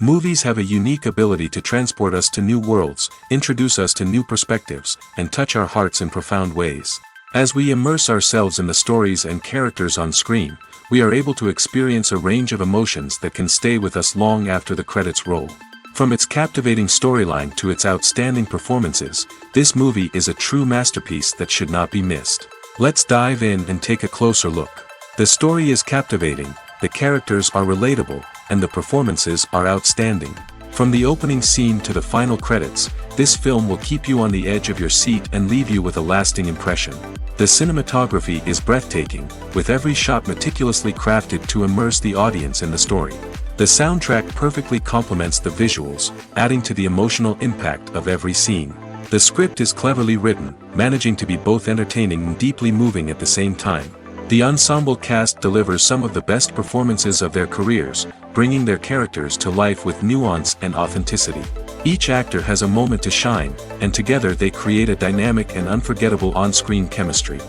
Movies have a unique ability to transport us to new worlds, introduce us to new perspectives, and touch our hearts in profound ways. As we immerse ourselves in the stories and characters on screen, we are able to experience a range of emotions that can stay with us long after the credits roll. From its captivating storyline to its outstanding performances, this movie is a true masterpiece that should not be missed. Let's dive in and take a closer look. The story is captivating, the characters are relatable, and the performances are outstanding. From the opening scene to the final credits, this film will keep you on the edge of your seat and leave you with a lasting impression. The cinematography is breathtaking, with every shot meticulously crafted to immerse the audience in the story. The soundtrack perfectly complements the visuals, adding to the emotional impact of every scene. The script is cleverly written, managing to be both entertaining and deeply moving at the same time. The ensemble cast delivers some of the best performances of their careers, bringing their characters to life with nuance and authenticity. Each actor has a moment to shine, and together they create a dynamic and unforgettable on-screen chemistry.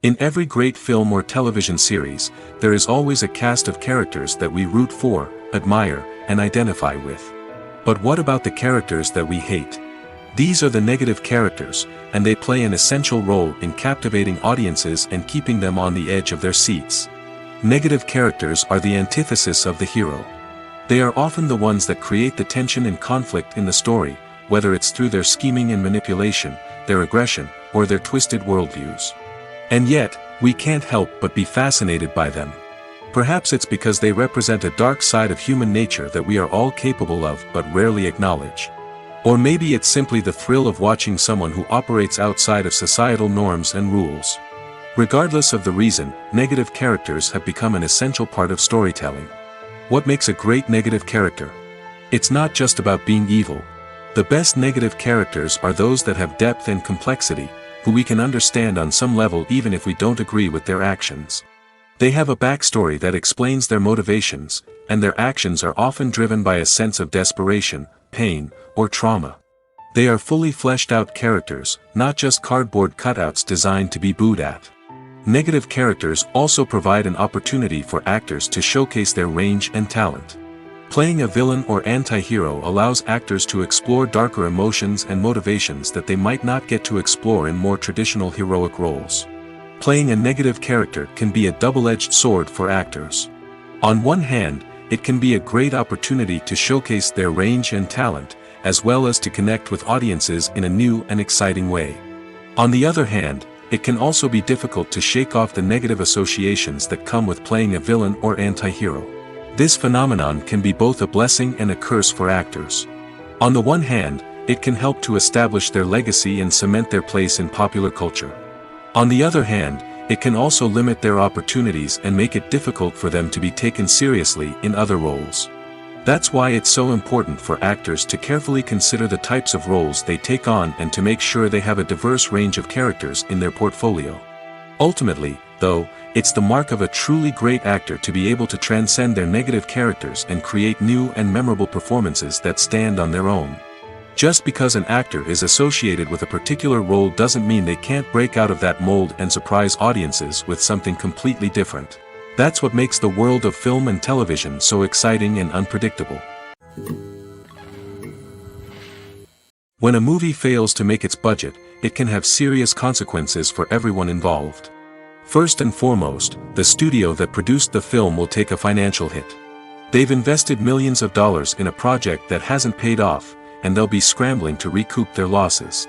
In every great film or television series, there is always a cast of characters that we root for, admire, and identify with. But what about the characters that we hate? These are the negative characters, and they play an essential role in captivating audiences and keeping them on the edge of their seats. Negative characters are the antithesis of the hero. They are often the ones that create the tension and conflict in the story, whether it's through their scheming and manipulation, their aggression, or their twisted worldviews. And yet, we can't help but be fascinated by them. Perhaps it's because they represent a dark side of human nature that we are all capable of but rarely acknowledge. Or maybe it's simply the thrill of watching someone who operates outside of societal norms and rules. Regardless of the reason, negative characters have become an essential part of storytelling. What makes a great negative character? It's not just about being evil. The best negative characters are those that have depth and complexity, who we can understand on some level even if we don't agree with their actions. They have a backstory that explains their motivations, and their actions are often driven by a sense of desperation, pain, or trauma. They are fully fleshed out characters, not just cardboard cutouts designed to be booed at. Negative characters also provide an opportunity for actors to showcase their range and talent. Playing a villain or anti-hero allows actors to explore darker emotions and motivations that they might not get to explore in more traditional heroic roles. Playing a negative character can be a double-edged sword for actors. On one hand, it can be a great opportunity to showcase their range and talent, as well as to connect with audiences in a new and exciting way. On the other hand, it can also be difficult to shake off the negative associations that come with playing a villain or anti-hero. This phenomenon can be both a blessing and a curse for actors. On the one hand, it can help to establish their legacy and cement their place in popular culture. On the other hand, it can also limit their opportunities and make it difficult for them to be taken seriously in other roles. That's why it's so important for actors to carefully consider the types of roles they take on and to make sure they have a diverse range of characters in their portfolio. Ultimately, though, it's the mark of a truly great actor to be able to transcend their negative characters and create new and memorable performances that stand on their own. Just because an actor is associated with a particular role doesn't mean they can't break out of that mold and surprise audiences with something completely different. That's what makes the world of film and television so exciting and unpredictable. When a movie fails to make its budget, it can have serious consequences for everyone involved. First and foremost, the studio that produced the film will take a financial hit. They've invested millions of dollars in a project that hasn't paid off, and they'll be scrambling to recoup their losses.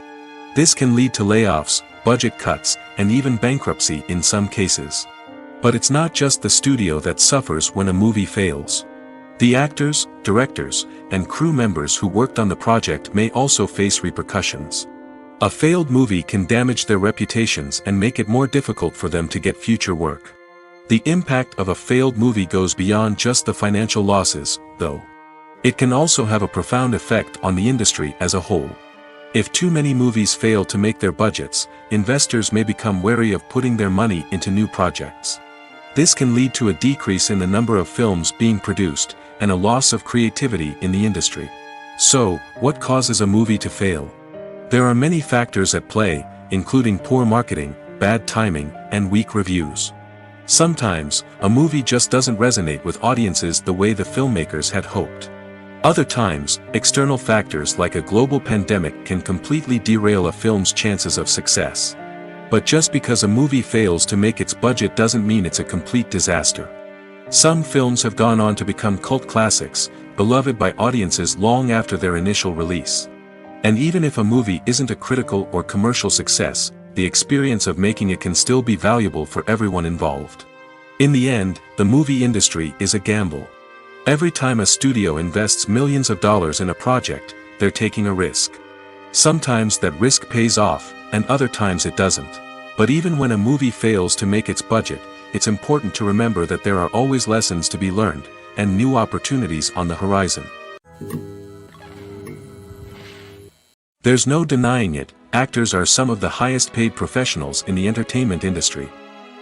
This can lead to layoffs, budget cuts, and even bankruptcy in some cases. But it's not just the studio that suffers when a movie fails. The actors, directors, and crew members who worked on the project may also face repercussions. A failed movie can damage their reputations and make it more difficult for them to get future work. The impact of a failed movie goes beyond just the financial losses, though. It can also have a profound effect on the industry as a whole. If too many movies fail to make their budgets, investors may become wary of putting their money into new projects. This can lead to a decrease in the number of films being produced, and a loss of creativity in the industry. So, what causes a movie to fail? There are many factors at play, including poor marketing, bad timing, and weak reviews. Sometimes, a movie just doesn't resonate with audiences the way the filmmakers had hoped. Other times, external factors like a global pandemic can completely derail a film's chances of success. But just because a movie fails to make its budget doesn't mean it's a complete disaster. Some films have gone on to become cult classics, beloved by audiences long after their initial release. And even if a movie isn't a critical or commercial success, the experience of making it can still be valuable for everyone involved. In the end, the movie industry is a gamble. Every time a studio invests millions of dollars in a project, they're taking a risk. Sometimes that risk pays off, and other times it doesn't. But even when a movie fails to make its budget, it's important to remember that there are always lessons to be learned, and new opportunities on the horizon. There's no denying it, actors are some of the highest paid professionals in the entertainment industry.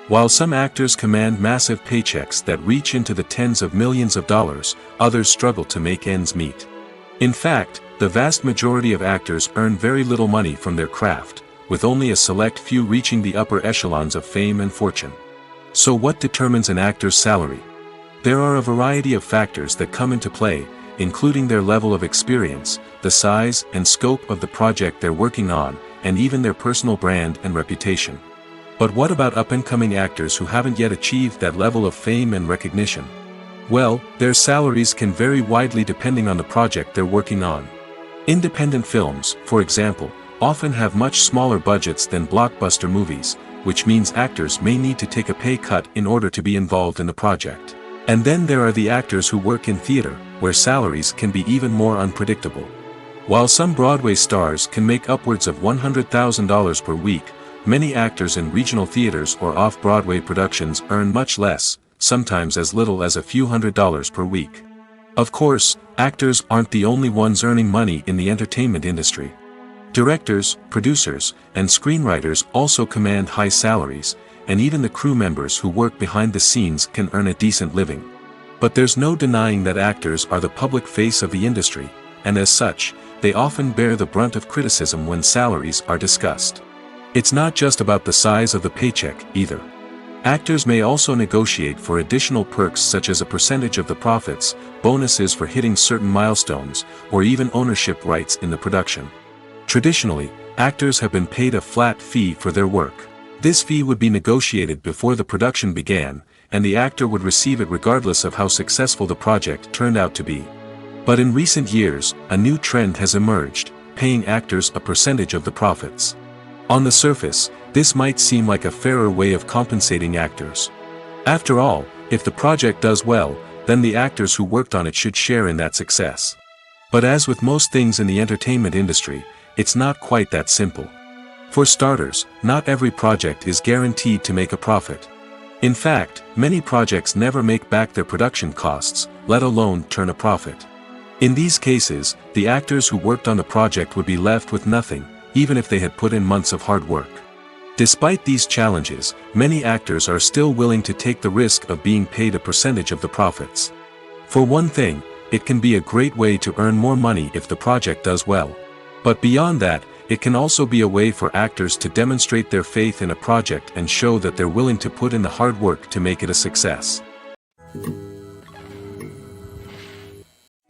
While some actors command massive paychecks that reach into the tens of millions of dollars, others struggle to make ends meet. In fact, the vast majority of actors earn very little money from their craft, with only a select few reaching the upper echelons of fame and fortune. So what determines an actor's salary? There are a variety of factors that come into play, including their level of experience, the size and scope of the project they're working on, and even their personal brand and reputation. But what about up-and-coming actors who haven't yet achieved that level of fame and recognition? Well, their salaries can vary widely depending on the project they're working on. Independent films, for example, often have much smaller budgets than blockbuster movies, which means actors may need to take a pay cut in order to be involved in the project. And then there are the actors who work in theater, where salaries can be even more unpredictable. While some Broadway stars can make upwards of $100,000 per week, many actors in regional theaters or off-Broadway productions earn much less, sometimes as little as a few $100s per week. Of course, actors aren't the only ones earning money in the entertainment industry. Directors, producers, and screenwriters also command high salaries, and even the crew members who work behind the scenes can earn a decent living. But there's no denying that actors are the public face of the industry, and as such, they often bear the brunt of criticism when salaries are discussed. It's not just about the size of the paycheck, either. Actors may also negotiate for additional perks such as a percentage of the profits, bonuses for hitting certain milestones, or even ownership rights in the production. Traditionally, actors have been paid a flat fee for their work. This fee would be negotiated before the production began, and the actor would receive it regardless of how successful the project turned out to be. But in recent years, a new trend has emerged, paying actors a percentage of the profits. On the surface, this might seem like a fairer way of compensating actors. After all, if the project does well, then the actors who worked on it should share in that success. But as with most things in the entertainment industry, it's not quite that simple. For starters, not every project is guaranteed to make a profit. In fact, many projects never make back their production costs, let alone turn a profit. In these cases, the actors who worked on the project would be left with nothing, even if they had put in months of hard work. Despite these challenges, many actors are still willing to take the risk of being paid a percentage of the profits. For one thing, it can be a great way to earn more money if the project does well. But beyond that, it can also be a way for actors to demonstrate their faith in a project and show that they're willing to put in the hard work to make it a success.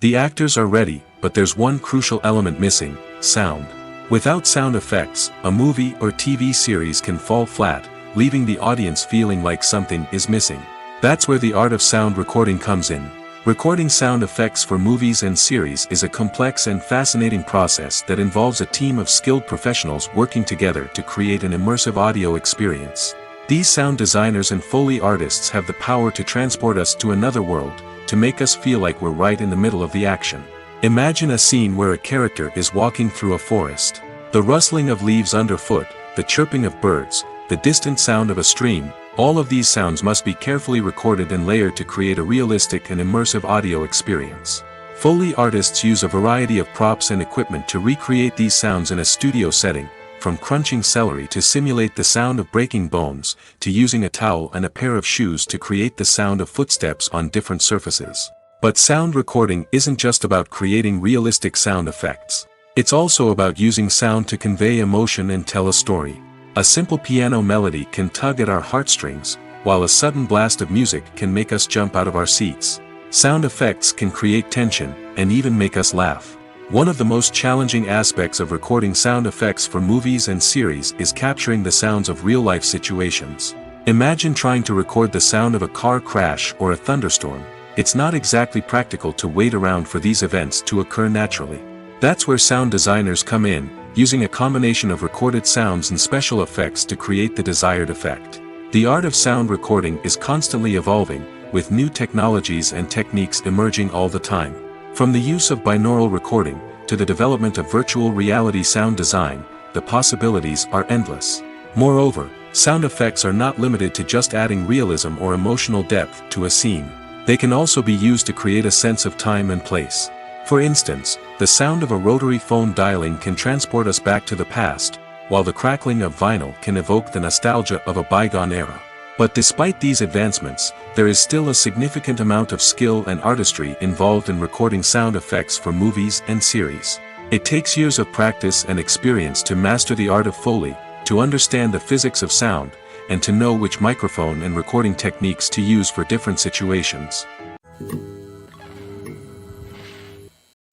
The actors are ready, but there's one crucial element missing: sound. Without sound effects, a movie or TV series can fall flat, leaving the audience feeling like something is missing. That's where the art of sound recording comes in. Recording sound effects for movies and series is a complex and fascinating process that involves a team of skilled professionals working together to create an immersive audio experience. These sound designers and Foley artists have the power to transport us to another world, to make us feel like we're right in the middle of the action. Imagine a scene where a character is walking through a forest. The rustling of leaves underfoot, the chirping of birds, the distant sound of a stream, all of these sounds must be carefully recorded and layered to create a realistic and immersive audio experience. Foley artists use a variety of props and equipment to recreate these sounds in a studio setting, from crunching celery to simulate the sound of breaking bones, to using a towel and a pair of shoes to create the sound of footsteps on different surfaces. But sound recording isn't just about creating realistic sound effects. It's also about using sound to convey emotion and tell a story. A simple piano melody can tug at our heartstrings, while a sudden blast of music can make us jump out of our seats. Sound effects can create tension, and even make us laugh. One of the most challenging aspects of recording sound effects for movies and series is capturing the sounds of real-life situations. Imagine trying to record the sound of a car crash or a thunderstorm. It's not exactly practical to wait around for these events to occur naturally. That's where sound designers come in, using a combination of recorded sounds and special effects to create the desired effect. The art of sound recording is constantly evolving, with new technologies and techniques emerging all the time. From the use of binaural recording, to the development of virtual reality sound design, the possibilities are endless. Moreover, sound effects are not limited to just adding realism or emotional depth to a scene. They can also be used to create a sense of time and place. For instance, the sound of a rotary phone dialing can transport us back to the past, while the crackling of vinyl can evoke the nostalgia of a bygone era. But despite these advancements, there is still a significant amount of skill and artistry involved in recording sound effects for movies and series. It takes years of practice and experience to master the art of Foley, to understand the physics of sound, and to know which microphone and recording techniques to use for different situations.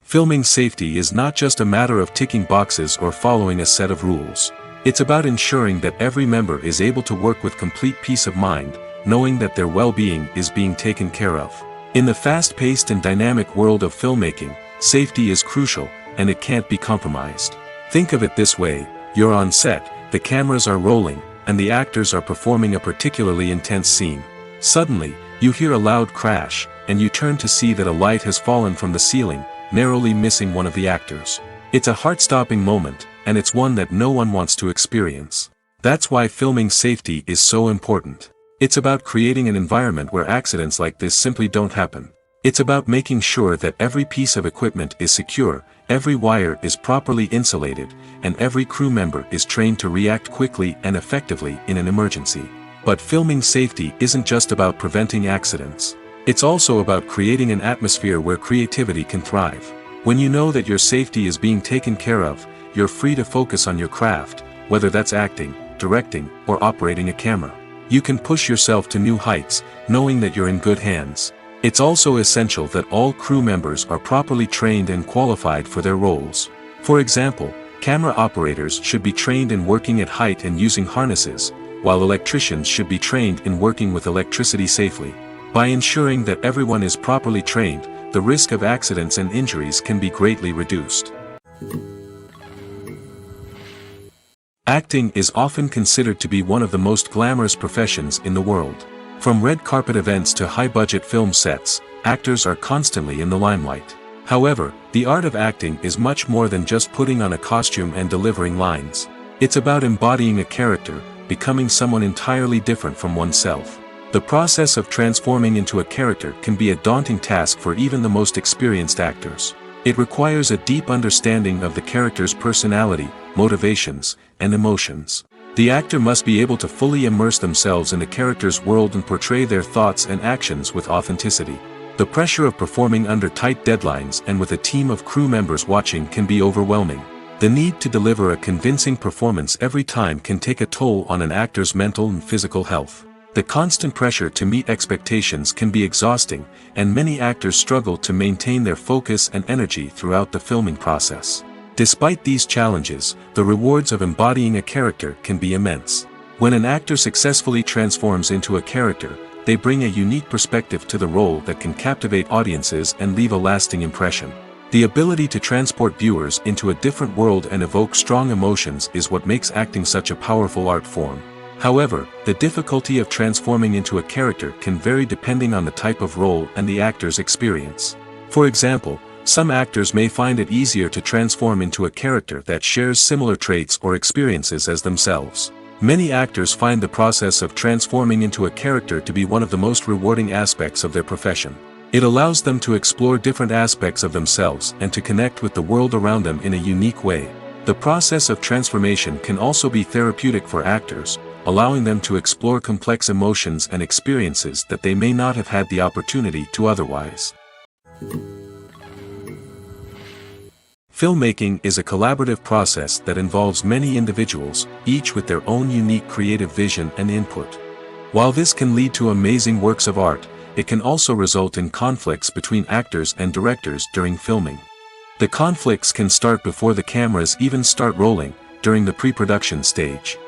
Filming safety is not just a matter of ticking boxes or following a set of rules. It's about ensuring that every member is able to work with complete peace of mind, knowing that their well-being is being taken care of. In the fast-paced and dynamic world of filmmaking, safety is crucial, and it can't be compromised. Think of it this way: you're on set, the cameras are rolling, and the actors are performing a particularly intense scene. Suddenly, you hear a loud crash, and you turn to see that a light has fallen from the ceiling, narrowly missing one of the actors. It's a heart-stopping moment, and it's one that no one wants to experience. That's why filming safety is so important. It's about creating an environment where accidents like this simply don't happen. It's about making sure that every piece of equipment is secure, every wire is properly insulated, and every crew member is trained to react quickly and effectively in an emergency. But filming safety isn't just about preventing accidents. It's also about creating an atmosphere where creativity can thrive. When you know that your safety is being taken care of, you're free to focus on your craft, whether that's acting, directing, or operating a camera. You can push yourself to new heights, knowing that you're in good hands. It's also essential that all crew members are properly trained and qualified for their roles. For example, camera operators should be trained in working at height and using harnesses, while electricians should be trained in working with electricity safely. By ensuring that everyone is properly trained, the risk of accidents and injuries can be greatly reduced. Acting is often considered to be one of the most glamorous professions in the world. From red carpet events to high-budget film sets, actors are constantly in the limelight. However, the art of acting is much more than just putting on a costume and delivering lines. It's about embodying a character, becoming someone entirely different from oneself. The process of transforming into a character can be a daunting task for even the most experienced actors. It requires a deep understanding of the character's personality, motivations, and emotions. The actor must be able to fully immerse themselves in the character's world and portray their thoughts and actions with authenticity. The pressure of performing under tight deadlines and with a team of crew members watching can be overwhelming. The need to deliver a convincing performance every time can take a toll on an actor's mental and physical health. The constant pressure to meet expectations can be exhausting, and many actors struggle to maintain their focus and energy throughout the filming process. Despite these challenges, the rewards of embodying a character can be immense. When an actor successfully transforms into a character, they bring a unique perspective to the role that can captivate audiences and leave a lasting impression. The ability to transport viewers into a different world and evoke strong emotions is what makes acting such a powerful art form. However, the difficulty of transforming into a character can vary depending on the type of role and the actor's experience. For example, some actors may find it easier to transform into a character that shares similar traits or experiences as themselves. Many actors find the process of transforming into a character to be one of the most rewarding aspects of their profession. It allows them to explore different aspects of themselves and to connect with the world around them in a unique way. The process of transformation can also be therapeutic for actors, allowing them to explore complex emotions and experiences that they may not have had the opportunity to otherwise. Filmmaking is a collaborative process that involves many individuals, each with their own unique creative vision and input. While this can lead to amazing works of art, it can also result in conflicts between actors and directors during filming. The conflicts can start before the cameras even start rolling, during the pre-production stage.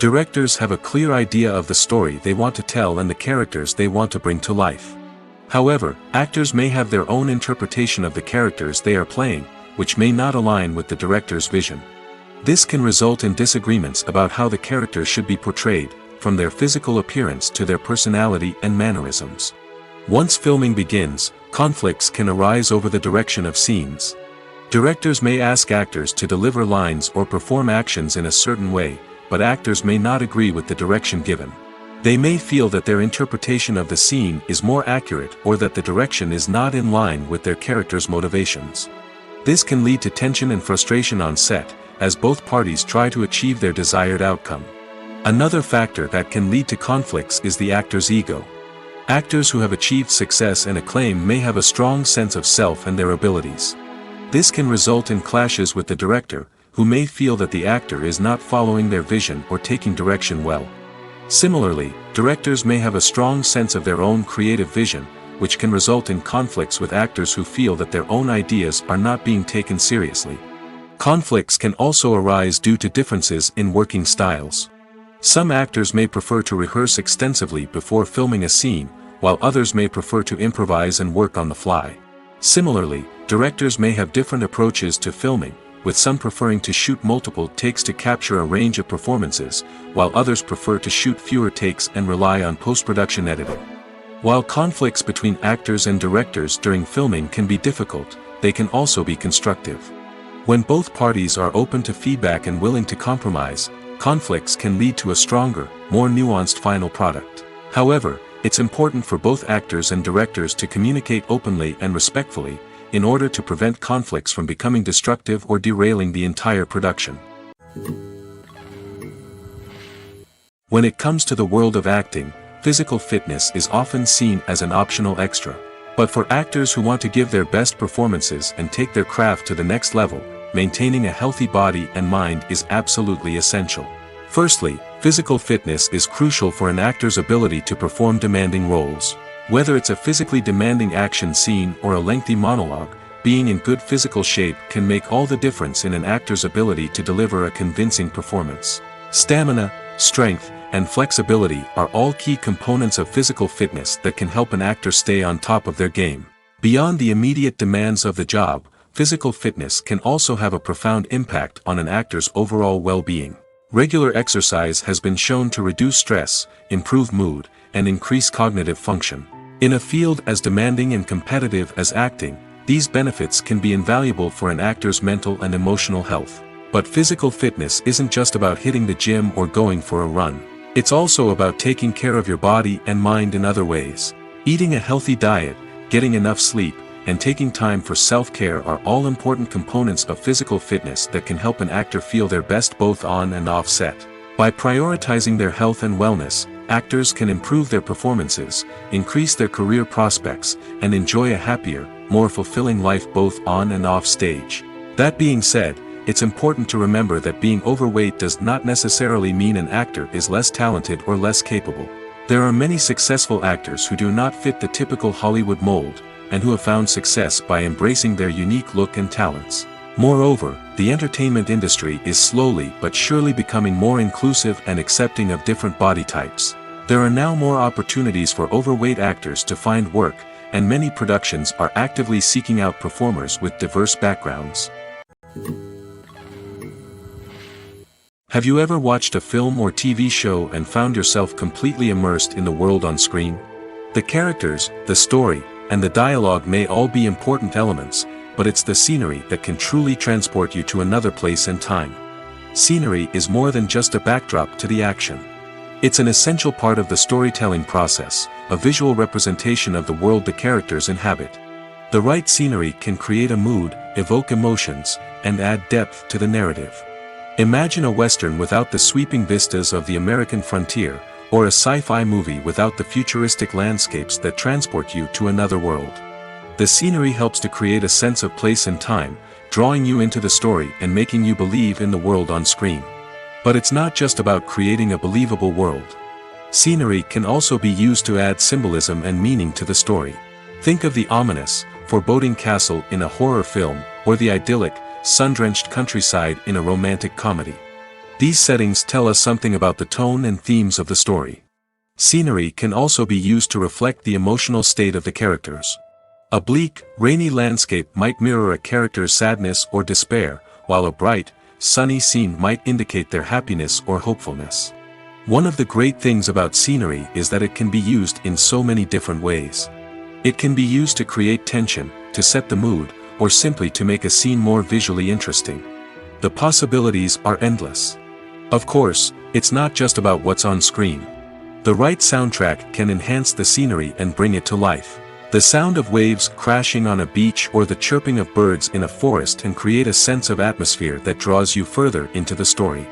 Directors have a clear idea of the story they want to tell and the characters they want to bring to life. However, actors may have their own interpretation of the characters they are playing, which may not align with the director's vision. This can result in disagreements about how the characters should be portrayed, from their physical appearance to their personality and mannerisms. Once filming begins, conflicts can arise over the direction of scenes. Directors may ask actors to deliver lines or perform actions in a certain way, but actors may not agree with the direction given. They may feel that their interpretation of the scene is more accurate or that the direction is not in line with their character's motivations. This can lead to tension and frustration on set, as both parties try to achieve their desired outcome. Another factor that can lead to conflicts is the actor's ego. Actors who have achieved success and acclaim may have a strong sense of self and their abilities. This can result in clashes with the director, who may feel that the actor is not following their vision or taking direction well. Similarly, directors may have a strong sense of their own creative vision, which can result in conflicts with actors who feel that their own ideas are not being taken seriously. Conflicts can also arise due to differences in working styles. Some actors may prefer to rehearse extensively before filming a scene, while others may prefer to improvise and work on the fly. Similarly, directors may have different approaches to filming, with some preferring to shoot multiple takes to capture a range of performances, while others prefer to shoot fewer takes and rely on post-production editing. While conflicts between actors and directors during filming can be difficult, they can also be constructive. When both parties are open to feedback and willing to compromise, conflicts can lead to a stronger, more nuanced final product. However, it's important for both actors and directors to communicate openly and respectfully, in order to prevent conflicts from becoming destructive or derailing the entire production. When it comes to the world of acting, physical fitness is often seen as an optional extra. But for actors who want to give their best performances and take their craft to the next level, maintaining a healthy body and mind is absolutely essential. Firstly, physical fitness is crucial for an actor's ability to perform demanding roles. Whether it's a physically demanding action scene or a lengthy monologue, being in good physical shape can make all the difference in an actor's ability to deliver a convincing performance. Stamina, strength, and flexibility are all key components of physical fitness that can help an actor stay on top of their game. Beyond the immediate demands of the job, physical fitness can also have a profound impact on an actor's overall well-being. Regular exercise has been shown to reduce stress, improve mood, and increase cognitive function. In a field as demanding and competitive as acting, these benefits can be invaluable for an actor's mental and emotional health. But physical fitness isn't just about hitting the gym or going for a run. It's also about taking care of your body and mind in other ways. Eating a healthy diet, getting enough sleep, and taking time for self-care are all important components of physical fitness that can help an actor feel their best both on and off set. By prioritizing their health and wellness, actors can improve their performances, increase their career prospects, and enjoy a happier, more fulfilling life both on and off stage. That being said, it's important to remember that being overweight does not necessarily mean an actor is less talented or less capable. There are many successful actors who do not fit the typical Hollywood mold, and who have found success by embracing their unique look and talents. Moreover, the entertainment industry is slowly but surely becoming more inclusive and accepting of different body types. There are now more opportunities for overweight actors to find work, and many productions are actively seeking out performers with diverse backgrounds. Have you ever watched a film or TV show and found yourself completely immersed in the world on screen? The characters, the story, and the dialogue may all be important elements, but it's the scenery that can truly transport you to another place and time. Scenery is more than just a backdrop to the action. It's an essential part of the storytelling process, a visual representation of the world the characters inhabit. The right scenery can create a mood, evoke emotions, and add depth to the narrative. Imagine a Western without the sweeping vistas of the American frontier, or a sci-fi movie without the futuristic landscapes that transport you to another world. The scenery helps to create a sense of place and time, drawing you into the story and making you believe in the world on screen. But it's not just about creating a believable world. Scenery can also be used to add symbolism and meaning to the story. Think of the ominous, foreboding castle in a horror film, or the idyllic, sun-drenched countryside in a romantic comedy. These settings tell us something about the tone and themes of the story. Scenery can also be used to reflect the emotional state of the characters. A bleak, rainy landscape might mirror a character's sadness or despair, while a bright, sunny scene might indicate their happiness or hopefulness. One of the great things about scenery is that it can be used in so many different ways. It can be used to create tension, to set the mood, or simply to make a scene more visually interesting. The possibilities are endless. Of course, it's not just about what's on screen. The right soundtrack can enhance the scenery and bring it to life. The sound of waves crashing on a beach or the chirping of birds in a forest can create a sense of atmosphere that draws you further into the story.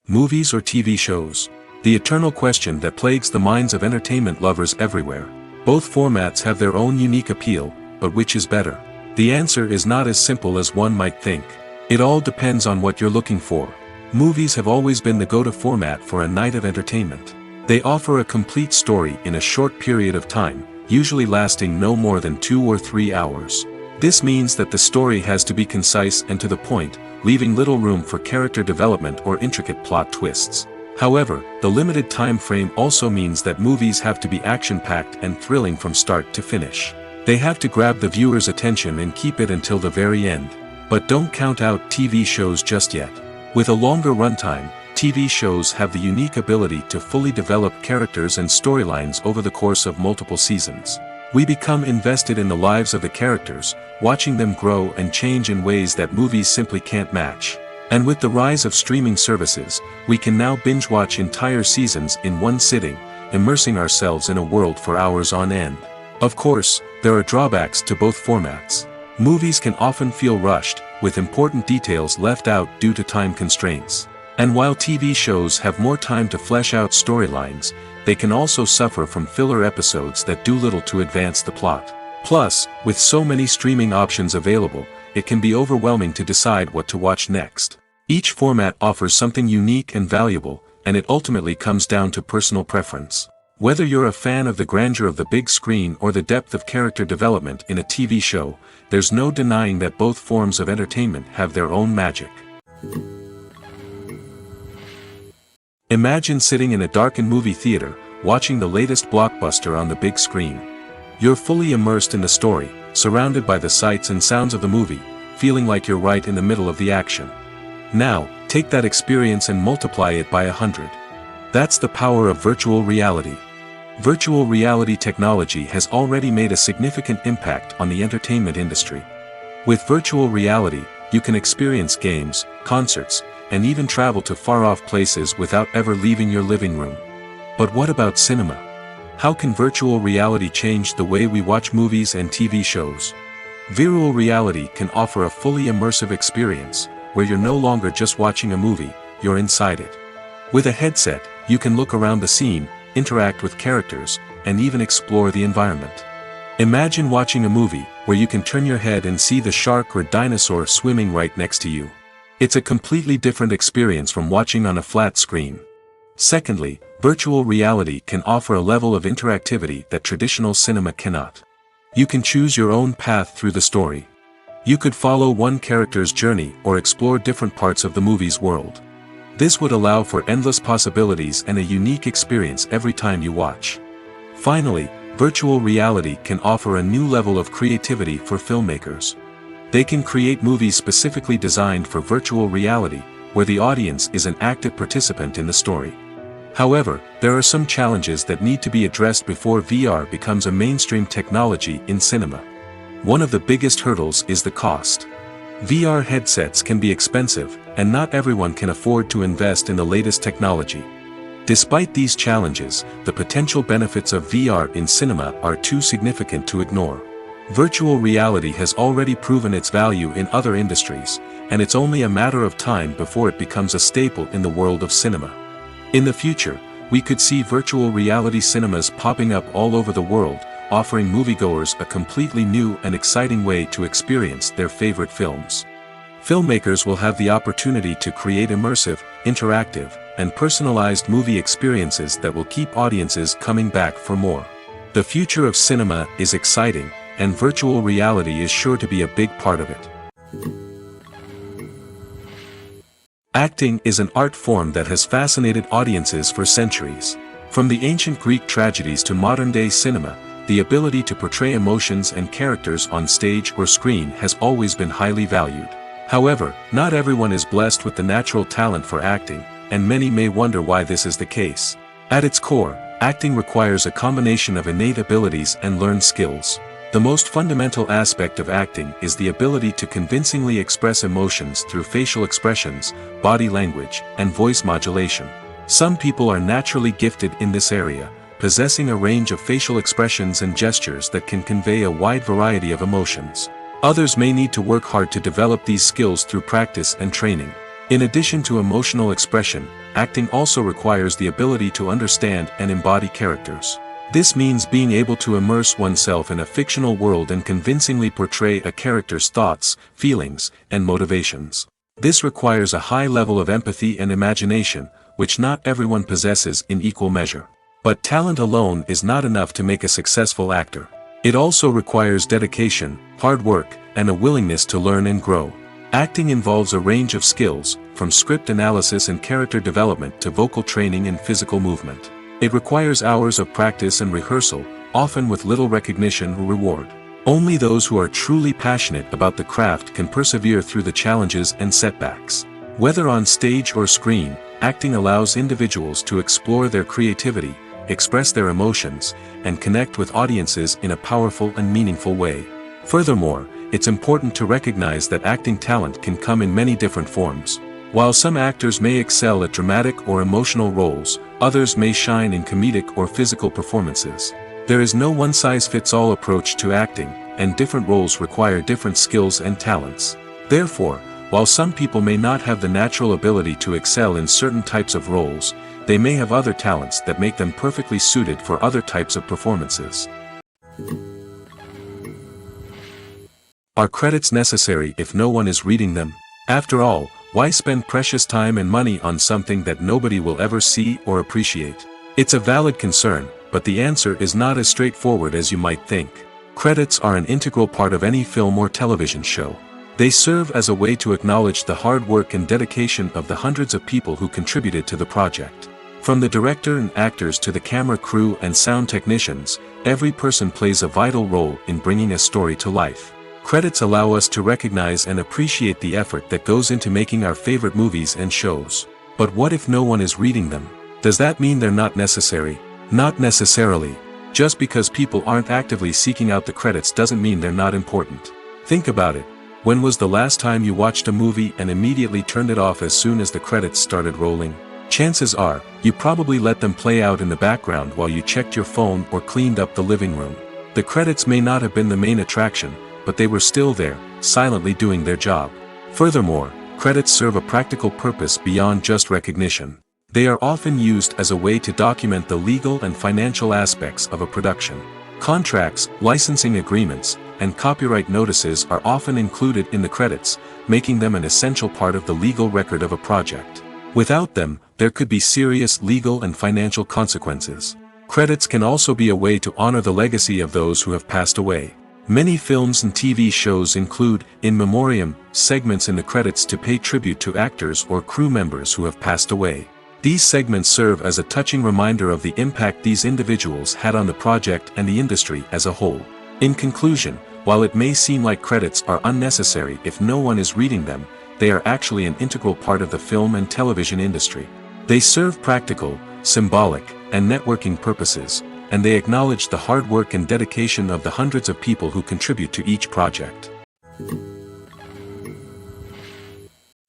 Movies or TV shows? The eternal question that plagues the minds of entertainment lovers everywhere. Both formats have their own unique appeal, but which is better? The answer is not as simple as one might think. It all depends on what you're looking for. Movies have always been the go-to format for a night of entertainment. They offer a complete story in a short period of time, usually lasting no more than 2 or 3 hours. This means that the story has to be concise and to the point, leaving little room for character development or intricate plot twists. However, the limited time frame also means that movies have to be action-packed and thrilling from start to finish. They have to grab the viewer's attention and keep it until the very end. But don't count out TV shows just yet. With a longer runtime, TV shows have the unique ability to fully develop characters and storylines over the course of multiple seasons. We become invested in the lives of the characters, watching them grow and change in ways that movies simply can't match. And with the rise of streaming services, we can now binge-watch entire seasons in one sitting, immersing ourselves in a world for hours on end. Of course, there are drawbacks to both formats. Movies can often feel rushed, with important details left out due to time constraints. And while TV shows have more time to flesh out storylines, they can also suffer from filler episodes that do little to advance the plot. Plus, with so many streaming options available, it can be overwhelming to decide what to watch next. Each format offers something unique and valuable, and it ultimately comes down to personal preference. Whether you're a fan of the grandeur of the big screen or the depth of character development in a TV show, there's no denying that both forms of entertainment have their own magic. Imagine sitting in a darkened movie theater, watching the latest blockbuster on the big screen. You're fully immersed in the story, surrounded by the sights and sounds of the movie, feeling like you're right in the middle of the action. Now, take that experience and multiply it by 100. That's the power of virtual reality. Virtual reality technology has already made a significant impact on the entertainment industry. With virtual reality, you can experience games, concerts, and even travel to far-off places without ever leaving your living room. But what about cinema? How can virtual reality change the way we watch movies and TV shows? Virtual reality can offer a fully immersive experience, where you're no longer just watching a movie, you're inside it. With a headset, you can look around the scene, interact with characters, and even explore the environment. Imagine watching a movie where you can turn your head and see the shark or dinosaur swimming right next to you. It's a completely different experience from watching on a flat screen. Secondly, virtual reality can offer a level of interactivity that traditional cinema cannot. You can choose your own path through the story. You could follow one character's journey or explore different parts of the movie's world. This would allow for endless possibilities and a unique experience every time you watch. Finally, virtual reality can offer a new level of creativity for filmmakers. They can create movies specifically designed for virtual reality, where the audience is an active participant in the story. However, there are some challenges that need to be addressed before VR becomes a mainstream technology in cinema. One of the biggest hurdles is the cost. VR headsets can be expensive, and not everyone can afford to invest in the latest technology. Despite these challenges, the potential benefits of VR in cinema are too significant to ignore. Virtual reality has already proven its value in other industries, and it's only a matter of time before it becomes a staple in the world of cinema. In the future, we could see virtual reality cinemas popping up all over the world, offering moviegoers a completely new and exciting way to experience their favorite films. Filmmakers will have the opportunity to create immersive, interactive, and personalized movie experiences that will keep audiences coming back for more. The future of cinema is exciting, and virtual reality is sure to be a big part of it. Acting is an art form that has fascinated audiences for centuries. From the ancient Greek tragedies to modern-day cinema, the ability to portray emotions and characters on stage or screen has always been highly valued. However, not everyone is blessed with the natural talent for acting, and many may wonder why this is the case. At its core, acting requires a combination of innate abilities and learned skills. The most fundamental aspect of acting is the ability to convincingly express emotions through facial expressions, body language, and voice modulation. Some people are naturally gifted in this area, possessing a range of facial expressions and gestures that can convey a wide variety of emotions. Others may need to work hard to develop these skills through practice and training. In addition to emotional expression, acting also requires the ability to understand and embody characters. This means being able to immerse oneself in a fictional world and convincingly portray a character's thoughts, feelings, and motivations. This requires a high level of empathy and imagination, which not everyone possesses in equal measure. But talent alone is not enough to make a successful actor. It also requires dedication, hard work, and a willingness to learn and grow. Acting involves a range of skills, from script analysis and character development to vocal training and physical movement. It requires hours of practice and rehearsal, often with little recognition or reward. Only those who are truly passionate about the craft can persevere through the challenges and setbacks. Whether on stage or screen, acting allows individuals to explore their creativity, express their emotions, and connect with audiences in a powerful and meaningful way. Furthermore, it's important to recognize that acting talent can come in many different forms. While some actors may excel at dramatic or emotional roles, others may shine in comedic or physical performances. There is no one-size-fits-all approach to acting, and different roles require different skills and talents. Therefore, while some people may not have the natural ability to excel in certain types of roles, they may have other talents that make them perfectly suited for other types of performances. Are credits necessary if no one is reading them? After all, why spend precious time and money on something that nobody will ever see or appreciate? It's a valid concern, but the answer is not as straightforward as you might think. Credits are an integral part of any film or television show. They serve as a way to acknowledge the hard work and dedication of the hundreds of people who contributed to the project. From the director and actors to the camera crew and sound technicians, every person plays a vital role in bringing a story to life. Credits allow us to recognize and appreciate the effort that goes into making our favorite movies and shows. But what if no one is reading them? Does that mean they're not necessary? Not necessarily. Just because people aren't actively seeking out the credits doesn't mean they're not important. Think about it. When was the last time you watched a movie and immediately turned it off as soon as the credits started rolling? Chances are, you probably let them play out in the background while you checked your phone or cleaned up the living room. The credits may not have been the main attraction, but they were still there, silently doing their job. Furthermore, credits serve a practical purpose beyond just recognition. They are often used as a way to document the legal and financial aspects of a production. Contracts, licensing agreements, and copyright notices are often included in the credits, making them an essential part of the legal record of a project. Without them, there could be serious legal and financial consequences. Credits can also be a way to honor the legacy of those who have passed away. Many films and TV shows include, in memoriam, segments in the credits to pay tribute to actors or crew members who have passed away. These segments serve as a touching reminder of the impact these individuals had on the project and the industry as a whole. In conclusion, while it may seem like credits are unnecessary if no one is reading them, they are actually an integral part of the film and television industry. They serve practical, symbolic, and networking purposes, and they acknowledge the hard work and dedication of the hundreds of people who contribute to each project.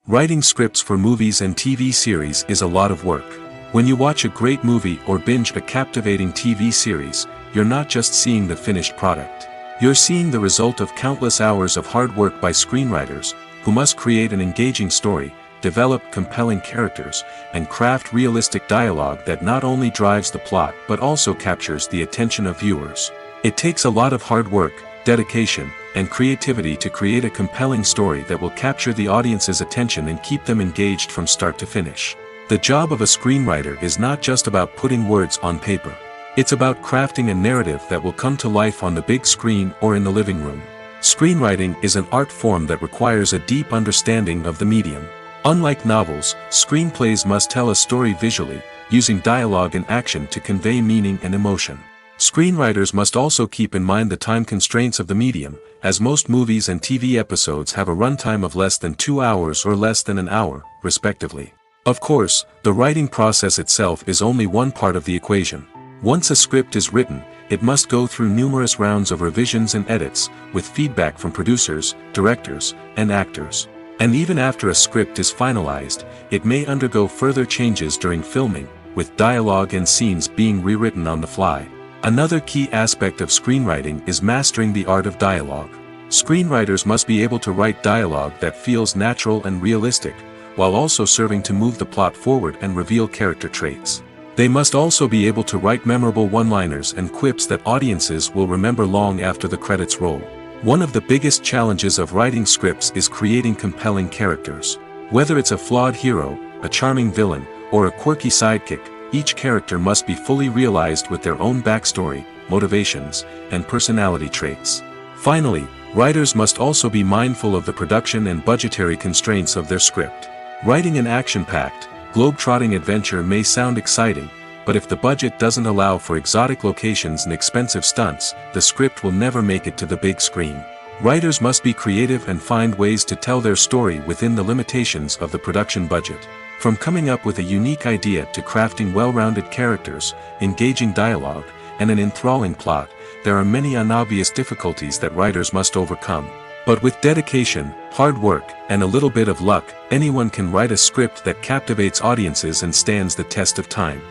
Writing scripts for movies and TV series is a lot of work. When you watch a great movie or binge a captivating TV series, you're not just seeing the finished product. You're seeing the result of countless hours of hard work by screenwriters, who must create an engaging story, develop compelling characters, and craft realistic dialogue that not only drives the plot but also captures the attention of viewers. It takes a lot of hard work, dedication, and creativity to create a compelling story that will capture the audience's attention and keep them engaged from start to finish. The job of a screenwriter is not just about putting words on paper. It's about crafting a narrative that will come to life on the big screen or in the living room. Screenwriting is an art form that requires a deep understanding of the medium. Unlike novels, screenplays must tell a story visually, using dialogue and action to convey meaning and emotion. Screenwriters must also keep in mind the time constraints of the medium, as most movies and TV episodes have a runtime of less than 2 hours or less than an hour, respectively. Of course, the writing process itself is only one part of the equation. Once a script is written, it must go through numerous rounds of revisions and edits, with feedback from producers, directors, and actors. And even after a script is finalized, it may undergo further changes during filming, with dialogue and scenes being rewritten on the fly. Another key aspect of screenwriting is mastering the art of dialogue. Screenwriters must be able to write dialogue that feels natural and realistic, while also serving to move the plot forward and reveal character traits. They must also be able to write memorable one-liners and quips that audiences will remember long after the credits roll. One of the biggest challenges of writing scripts is creating compelling characters. Whether it's a flawed hero, a charming villain, or a quirky sidekick, each character must be fully realized with their own backstory, motivations, and personality traits. Finally, writers must also be mindful of the production and budgetary constraints of their script. Writing an action-packed, globe-trotting adventure may sound exciting, but if the budget doesn't allow for exotic locations and expensive stunts, the script will never make it to the big screen. Writers must be creative and find ways to tell their story within the limitations of the production budget. From coming up with a unique idea to crafting well-rounded characters, engaging dialogue, and an enthralling plot, there are many unobvious difficulties that writers must overcome. But with dedication, hard work, and a little bit of luck, anyone can write a script that captivates audiences and stands the test of time.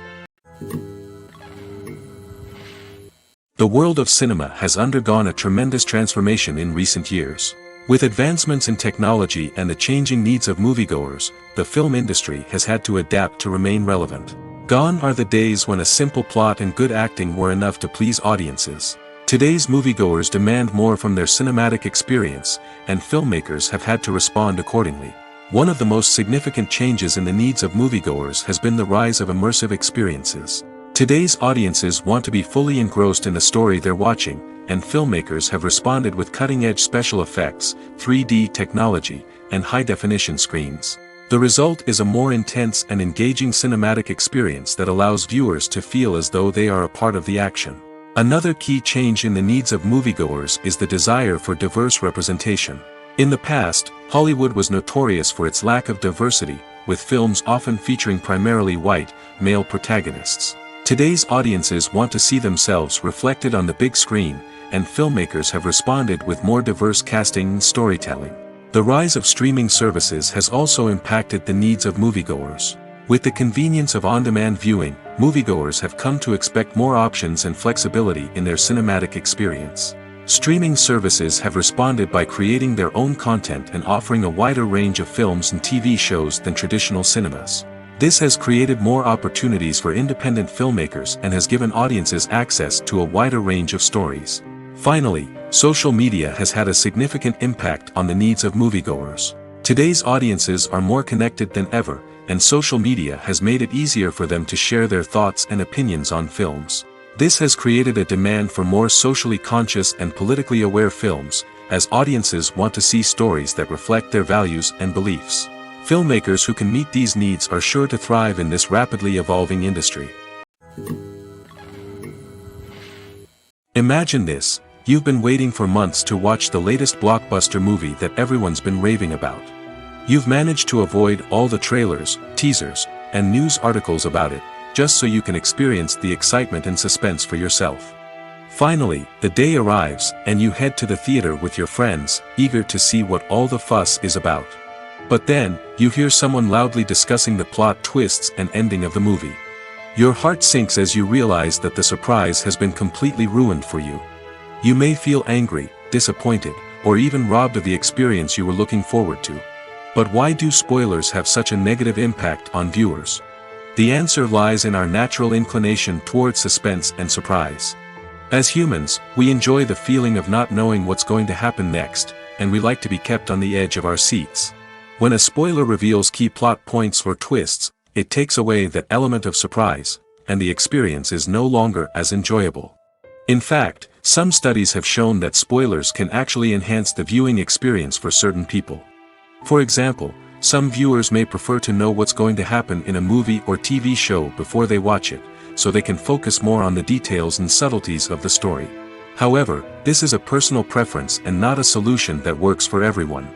The world of cinema has undergone a tremendous transformation in recent years. With advancements in technology and the changing needs of moviegoers, the film industry has had to adapt to remain relevant. Gone are the days when a simple plot and good acting were enough to please audiences. Today's moviegoers demand more from their cinematic experience, and filmmakers have had to respond accordingly. One of the most significant changes in the needs of moviegoers has been the rise of immersive experiences. Today's audiences want to be fully engrossed in the story they're watching, and filmmakers have responded with cutting-edge special effects, 3D technology, and high-definition screens. The result is a more intense and engaging cinematic experience that allows viewers to feel as though they are a part of the action. Another key change in the needs of moviegoers is the desire for diverse representation. In the past, Hollywood was notorious for its lack of diversity, with films often featuring primarily white, male protagonists. Today's audiences want to see themselves reflected on the big screen, and filmmakers have responded with more diverse casting and storytelling. The rise of streaming services has also impacted the needs of moviegoers. With the convenience of on-demand viewing, moviegoers have come to expect more options and flexibility in their cinematic experience. Streaming services have responded by creating their own content and offering a wider range of films and TV shows than traditional cinemas. This has created more opportunities for independent filmmakers and has given audiences access to a wider range of stories. Finally, social media has had a significant impact on the needs of moviegoers. Today's audiences are more connected than ever, and social media has made it easier for them to share their thoughts and opinions on films. This has created a demand for more socially conscious and politically aware films, as audiences want to see stories that reflect their values and beliefs. Filmmakers who can meet these needs are sure to thrive in this rapidly evolving industry. Imagine this: you've been waiting for months to watch the latest blockbuster movie that everyone's been raving about. You've managed to avoid all the trailers, teasers, and news articles about it, just so you can experience the excitement and suspense for yourself. Finally, the day arrives, and you head to the theater with your friends, eager to see what all the fuss is about. But then, you hear someone loudly discussing the plot twists and ending of the movie. Your heart sinks as you realize that the surprise has been completely ruined for you. You may feel angry, disappointed, or even robbed of the experience you were looking forward to. But why do spoilers have such a negative impact on viewers? The answer lies in our natural inclination towards suspense and surprise. As humans, we enjoy the feeling of not knowing what's going to happen next, and we like to be kept on the edge of our seats. When a spoiler reveals key plot points or twists, it takes away that element of surprise, and the experience is no longer as enjoyable. In fact, some studies have shown that spoilers can actually enhance the viewing experience for certain people. For example, some viewers may prefer to know what's going to happen in a movie or TV show before they watch it, so they can focus more on the details and subtleties of the story. However, this is a personal preference and not a solution that works for everyone.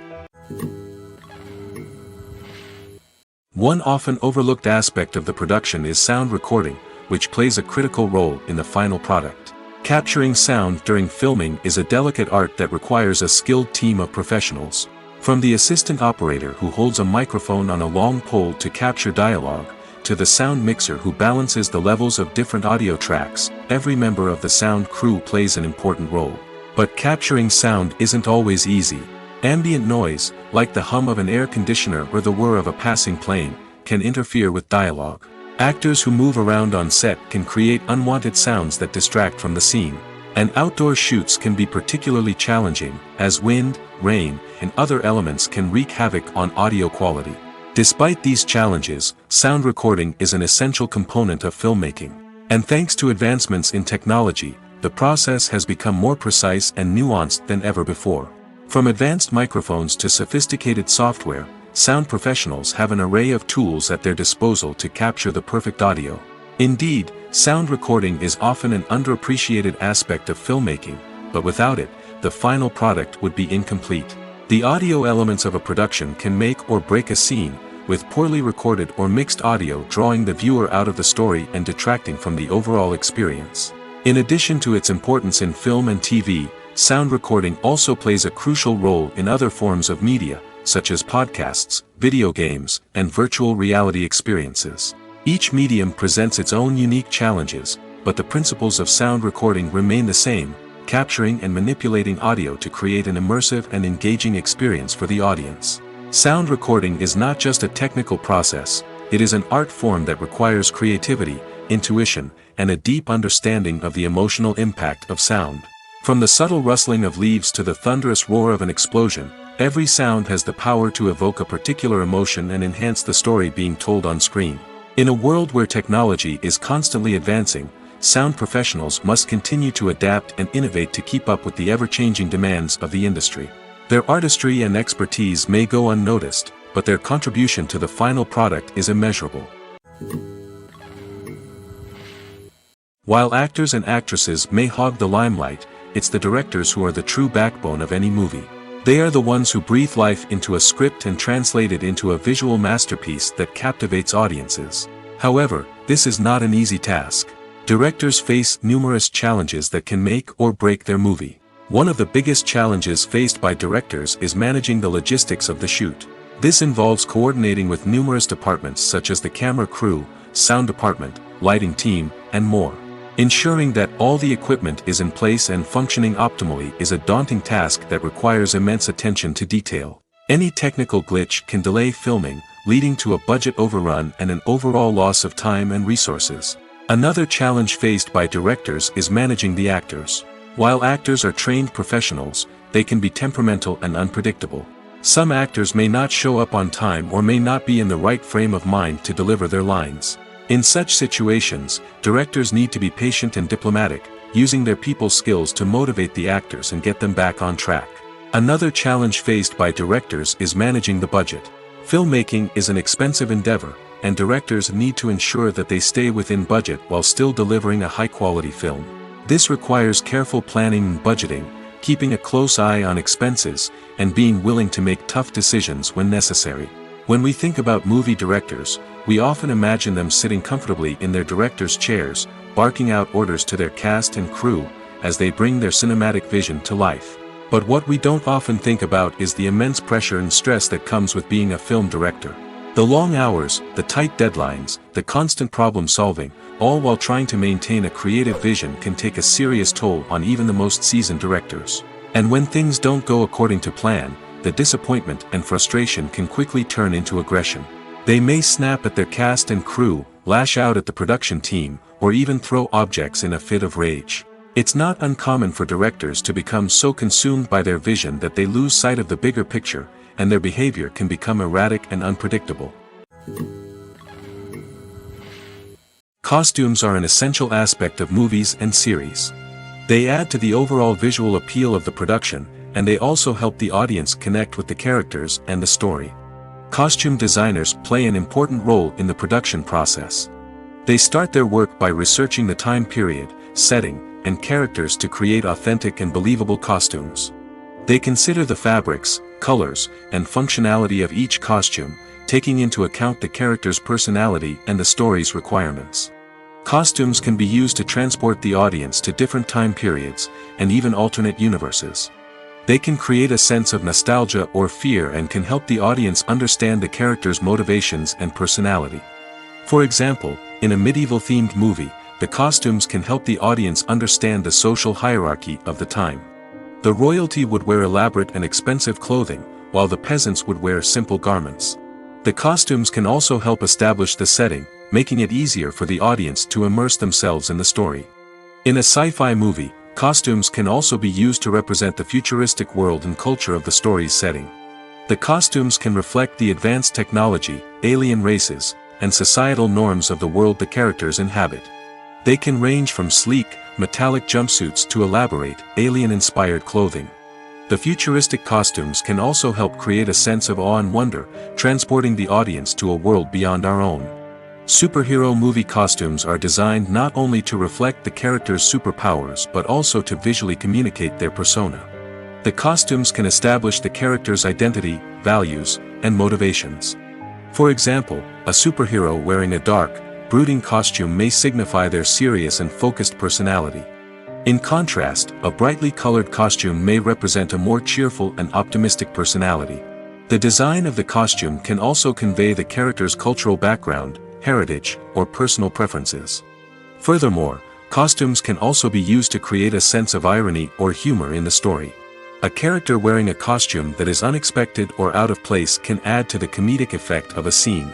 One often overlooked aspect of the production is sound recording, which plays a critical role in the final product. Capturing sound during filming is a delicate art that requires a skilled team of professionals. From the assistant operator who holds a microphone on a long pole to capture dialogue, to the sound mixer who balances the levels of different audio tracks, every member of the sound crew plays an important role. But capturing sound isn't always easy. Ambient noise, like the hum of an air conditioner or the whir of a passing plane, can interfere with dialogue. Actors who move around on set can create unwanted sounds that distract from the scene. And outdoor shoots can be particularly challenging, as wind, rain, and other elements can wreak havoc on audio quality. Despite these challenges, sound recording is an essential component of filmmaking. And thanks to advancements in technology, the process has become more precise and nuanced than ever before. From advanced microphones to sophisticated software, sound professionals have an array of tools at their disposal to capture the perfect audio. Indeed, sound recording is often an underappreciated aspect of filmmaking, but without it, the final product would be incomplete. The audio elements of a production can make or break a scene, with poorly recorded or mixed audio drawing the viewer out of the story and detracting from the overall experience. In addition to its importance in film and TV, sound recording also plays a crucial role in other forms of media, such as podcasts, video games, and virtual reality experiences. Each medium presents its own unique challenges, but the principles of sound recording remain the same: capturing and manipulating audio to create an immersive and engaging experience for the audience. Sound recording is not just a technical process, it is an art form that requires creativity, intuition, and a deep understanding of the emotional impact of sound. From the subtle rustling of leaves to the thunderous roar of an explosion, every sound has the power to evoke a particular emotion and enhance the story being told on screen. In a world where technology is constantly advancing, sound professionals must continue to adapt and innovate to keep up with the ever-changing demands of the industry. Their artistry and expertise may go unnoticed, but their contribution to the final product is immeasurable. While actors and actresses may hog the limelight, it's the directors who are the true backbone of any movie. They are the ones who breathe life into a script and translate it into a visual masterpiece that captivates audiences. However, this is not an easy task. Directors face numerous challenges that can make or break their movie. One of the biggest challenges faced by directors is managing the logistics of the shoot. This involves coordinating with numerous departments such as the camera crew, sound department, lighting team, and more. Ensuring that all the equipment is in place and functioning optimally is a daunting task that requires immense attention to detail. Any technical glitch can delay filming, leading to a budget overrun and an overall loss of time and resources. Another challenge faced by directors is managing the actors. While actors are trained professionals, they can be temperamental and unpredictable. Some actors may not show up on time or may not be in the right frame of mind to deliver their lines. In such situations, directors need to be patient and diplomatic, using their people skills to motivate the actors and get them back on track. Another challenge faced by directors is managing the budget. Filmmaking is an expensive endeavor, and directors need to ensure that they stay within budget while still delivering a high-quality film. This requires careful planning and budgeting, keeping a close eye on expenses, and being willing to make tough decisions when necessary. When we think about movie directors, we often imagine them sitting comfortably in their director's chairs, barking out orders to their cast and crew, as they bring their cinematic vision to life. But what we don't often think about is the immense pressure and stress that comes with being a film director. The long hours, the tight deadlines, the constant problem solving, all while trying to maintain a creative vision can take a serious toll on even the most seasoned directors. And when things don't go according to plan, the disappointment and frustration can quickly turn into aggression. They may snap at their cast and crew, lash out at the production team, or even throw objects in a fit of rage. It's not uncommon for directors to become so consumed by their vision that they lose sight of the bigger picture, and their behavior can become erratic and unpredictable. Costumes are an essential aspect of movies and series. They add to the overall visual appeal of the production, and they also help the audience connect with the characters and the story. Costume designers play an important role in the production process. They start their work by researching the time period, setting, and characters to create authentic and believable costumes. They consider the fabrics, colors, and functionality of each costume, taking into account the character's personality and the story's requirements. Costumes can be used to transport the audience to different time periods, and even alternate universes. They can create a sense of nostalgia or fear and can help the audience understand the character's motivations and personality. For example, in a medieval-themed movie, the costumes can help the audience understand the social hierarchy of the time. The royalty would wear elaborate and expensive clothing, while the peasants would wear simple garments. The costumes can also help establish the setting, making it easier for the audience to immerse themselves in the story. In a sci-fi movie, costumes can also be used to represent the futuristic world and culture of the story's setting. The costumes can reflect the advanced technology, alien races, and societal norms of the world the characters inhabit. They can range from sleek, metallic jumpsuits to elaborate, alien-inspired clothing. The futuristic costumes can also help create a sense of awe and wonder, transporting the audience to a world beyond our own. Superhero movie costumes are designed not only to reflect the character's superpowers but also to visually communicate their persona. The costumes can establish the character's identity, values, and motivations. For example, a superhero wearing a dark, brooding costume may signify their serious and focused personality. In contrast, a brightly colored costume may represent a more cheerful and optimistic personality. The design of the costume can also convey the character's cultural background, heritage, or personal preferences. Furthermore, costumes can also be used to create a sense of irony or humor in the story. A character wearing a costume that is unexpected or out of place can add to the comedic effect of a scene.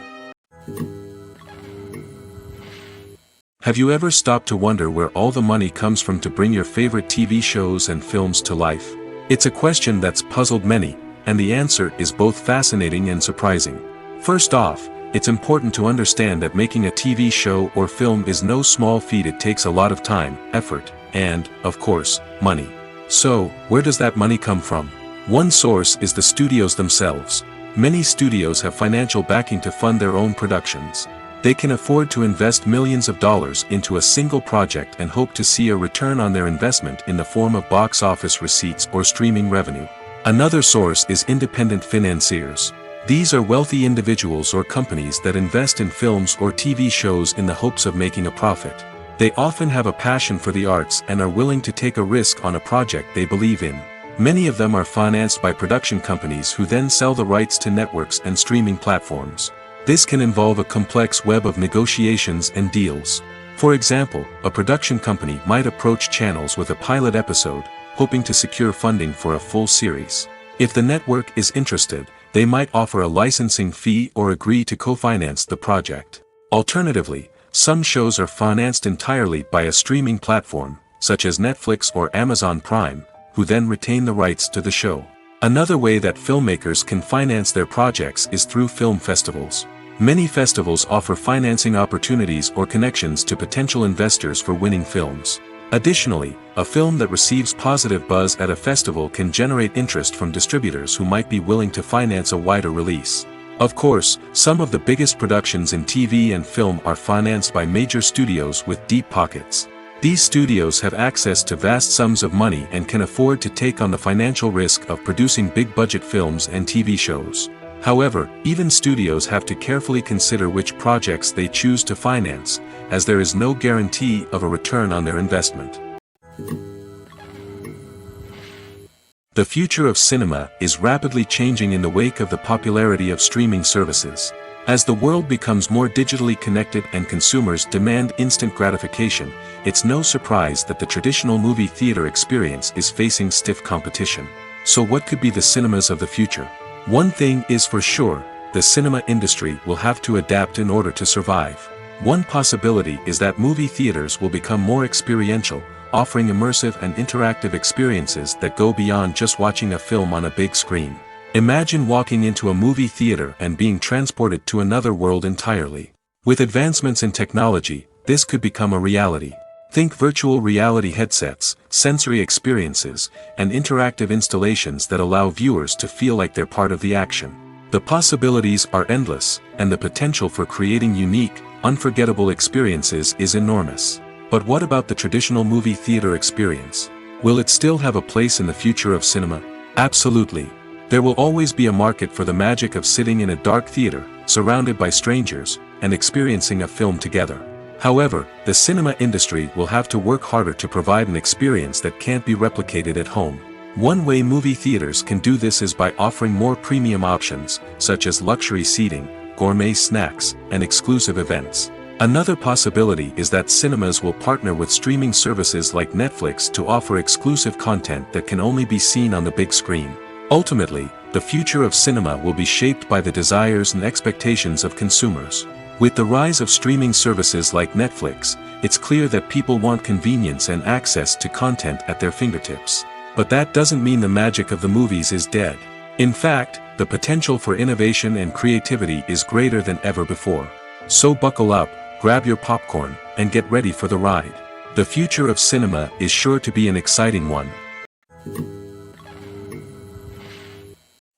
Have you ever stopped to wonder where all the money comes from to bring your favorite TV shows and films to life? It's a question that's puzzled many, and the answer is both fascinating and surprising. First off, it's important to understand that making a TV show or film is no small feat. It takes a lot of time, effort, and, of course, money. So, where does that money come from? One source is the studios themselves. Many studios have financial backing to fund their own productions. They can afford to invest millions of dollars into a single project and hope to see a return on their investment in the form of box office receipts or streaming revenue. Another source is independent financiers. These are wealthy individuals or companies that invest in films or TV shows in the hopes of making a profit. They often have a passion for the arts and are willing to take a risk on a project they believe in. Many of them are financed by production companies who then sell the rights to networks and streaming platforms. This can involve a complex web of negotiations and deals. For example, a production company might approach channels with a pilot episode, hoping to secure funding for a full series. If the network is interested, they might offer a licensing fee or agree to co-finance the project. Alternatively, some shows are financed entirely by a streaming platform, such as Netflix or Amazon Prime, who then retain the rights to the show. Another way that filmmakers can finance their projects is through film festivals. Many festivals offer financing opportunities or connections to potential investors for winning films. Additionally, a film that receives positive buzz at a festival can generate interest from distributors who might be willing to finance a wider release. Of course, some of the biggest productions in TV and film are financed by major studios with deep pockets. These studios have access to vast sums of money and can afford to take on the financial risk of producing big-budget films and TV shows. However, even studios have to carefully consider which projects they choose to finance, as there is no guarantee of a return on their investment. The future of cinema is rapidly changing in the wake of the popularity of streaming services. As the world becomes more digitally connected and consumers demand instant gratification, it's no surprise that the traditional movie theater experience is facing stiff competition. So what could be the cinemas of the future? One thing is for sure, the cinema industry will have to adapt in order to survive. One possibility is that movie theaters will become more experiential, offering immersive and interactive experiences that go beyond just watching a film on a big screen. Imagine walking into a movie theater and being transported to another world entirely. With advancements in technology, this could become a reality. Think virtual reality headsets, sensory experiences, and interactive installations that allow viewers to feel like they're part of the action. The possibilities are endless, and the potential for creating unique, unforgettable experiences is enormous. But what about the traditional movie theater experience? Will it still have a place in the future of cinema? Absolutely. There will always be a market for the magic of sitting in a dark theater, surrounded by strangers, and experiencing a film together. However, the cinema industry will have to work harder to provide an experience that can't be replicated at home. One way movie theaters can do this is by offering more premium options, such as luxury seating, gourmet snacks, and exclusive events. Another possibility is that cinemas will partner with streaming services like Netflix to offer exclusive content that can only be seen on the big screen. Ultimately, the future of cinema will be shaped by the desires and expectations of consumers. With the rise of streaming services like Netflix, it's clear that people want convenience and access to content at their fingertips. But that doesn't mean the magic of the movies is dead. In fact, the potential for innovation and creativity is greater than ever before. So buckle up, grab your popcorn, and get ready for the ride. The future of cinema is sure to be an exciting one.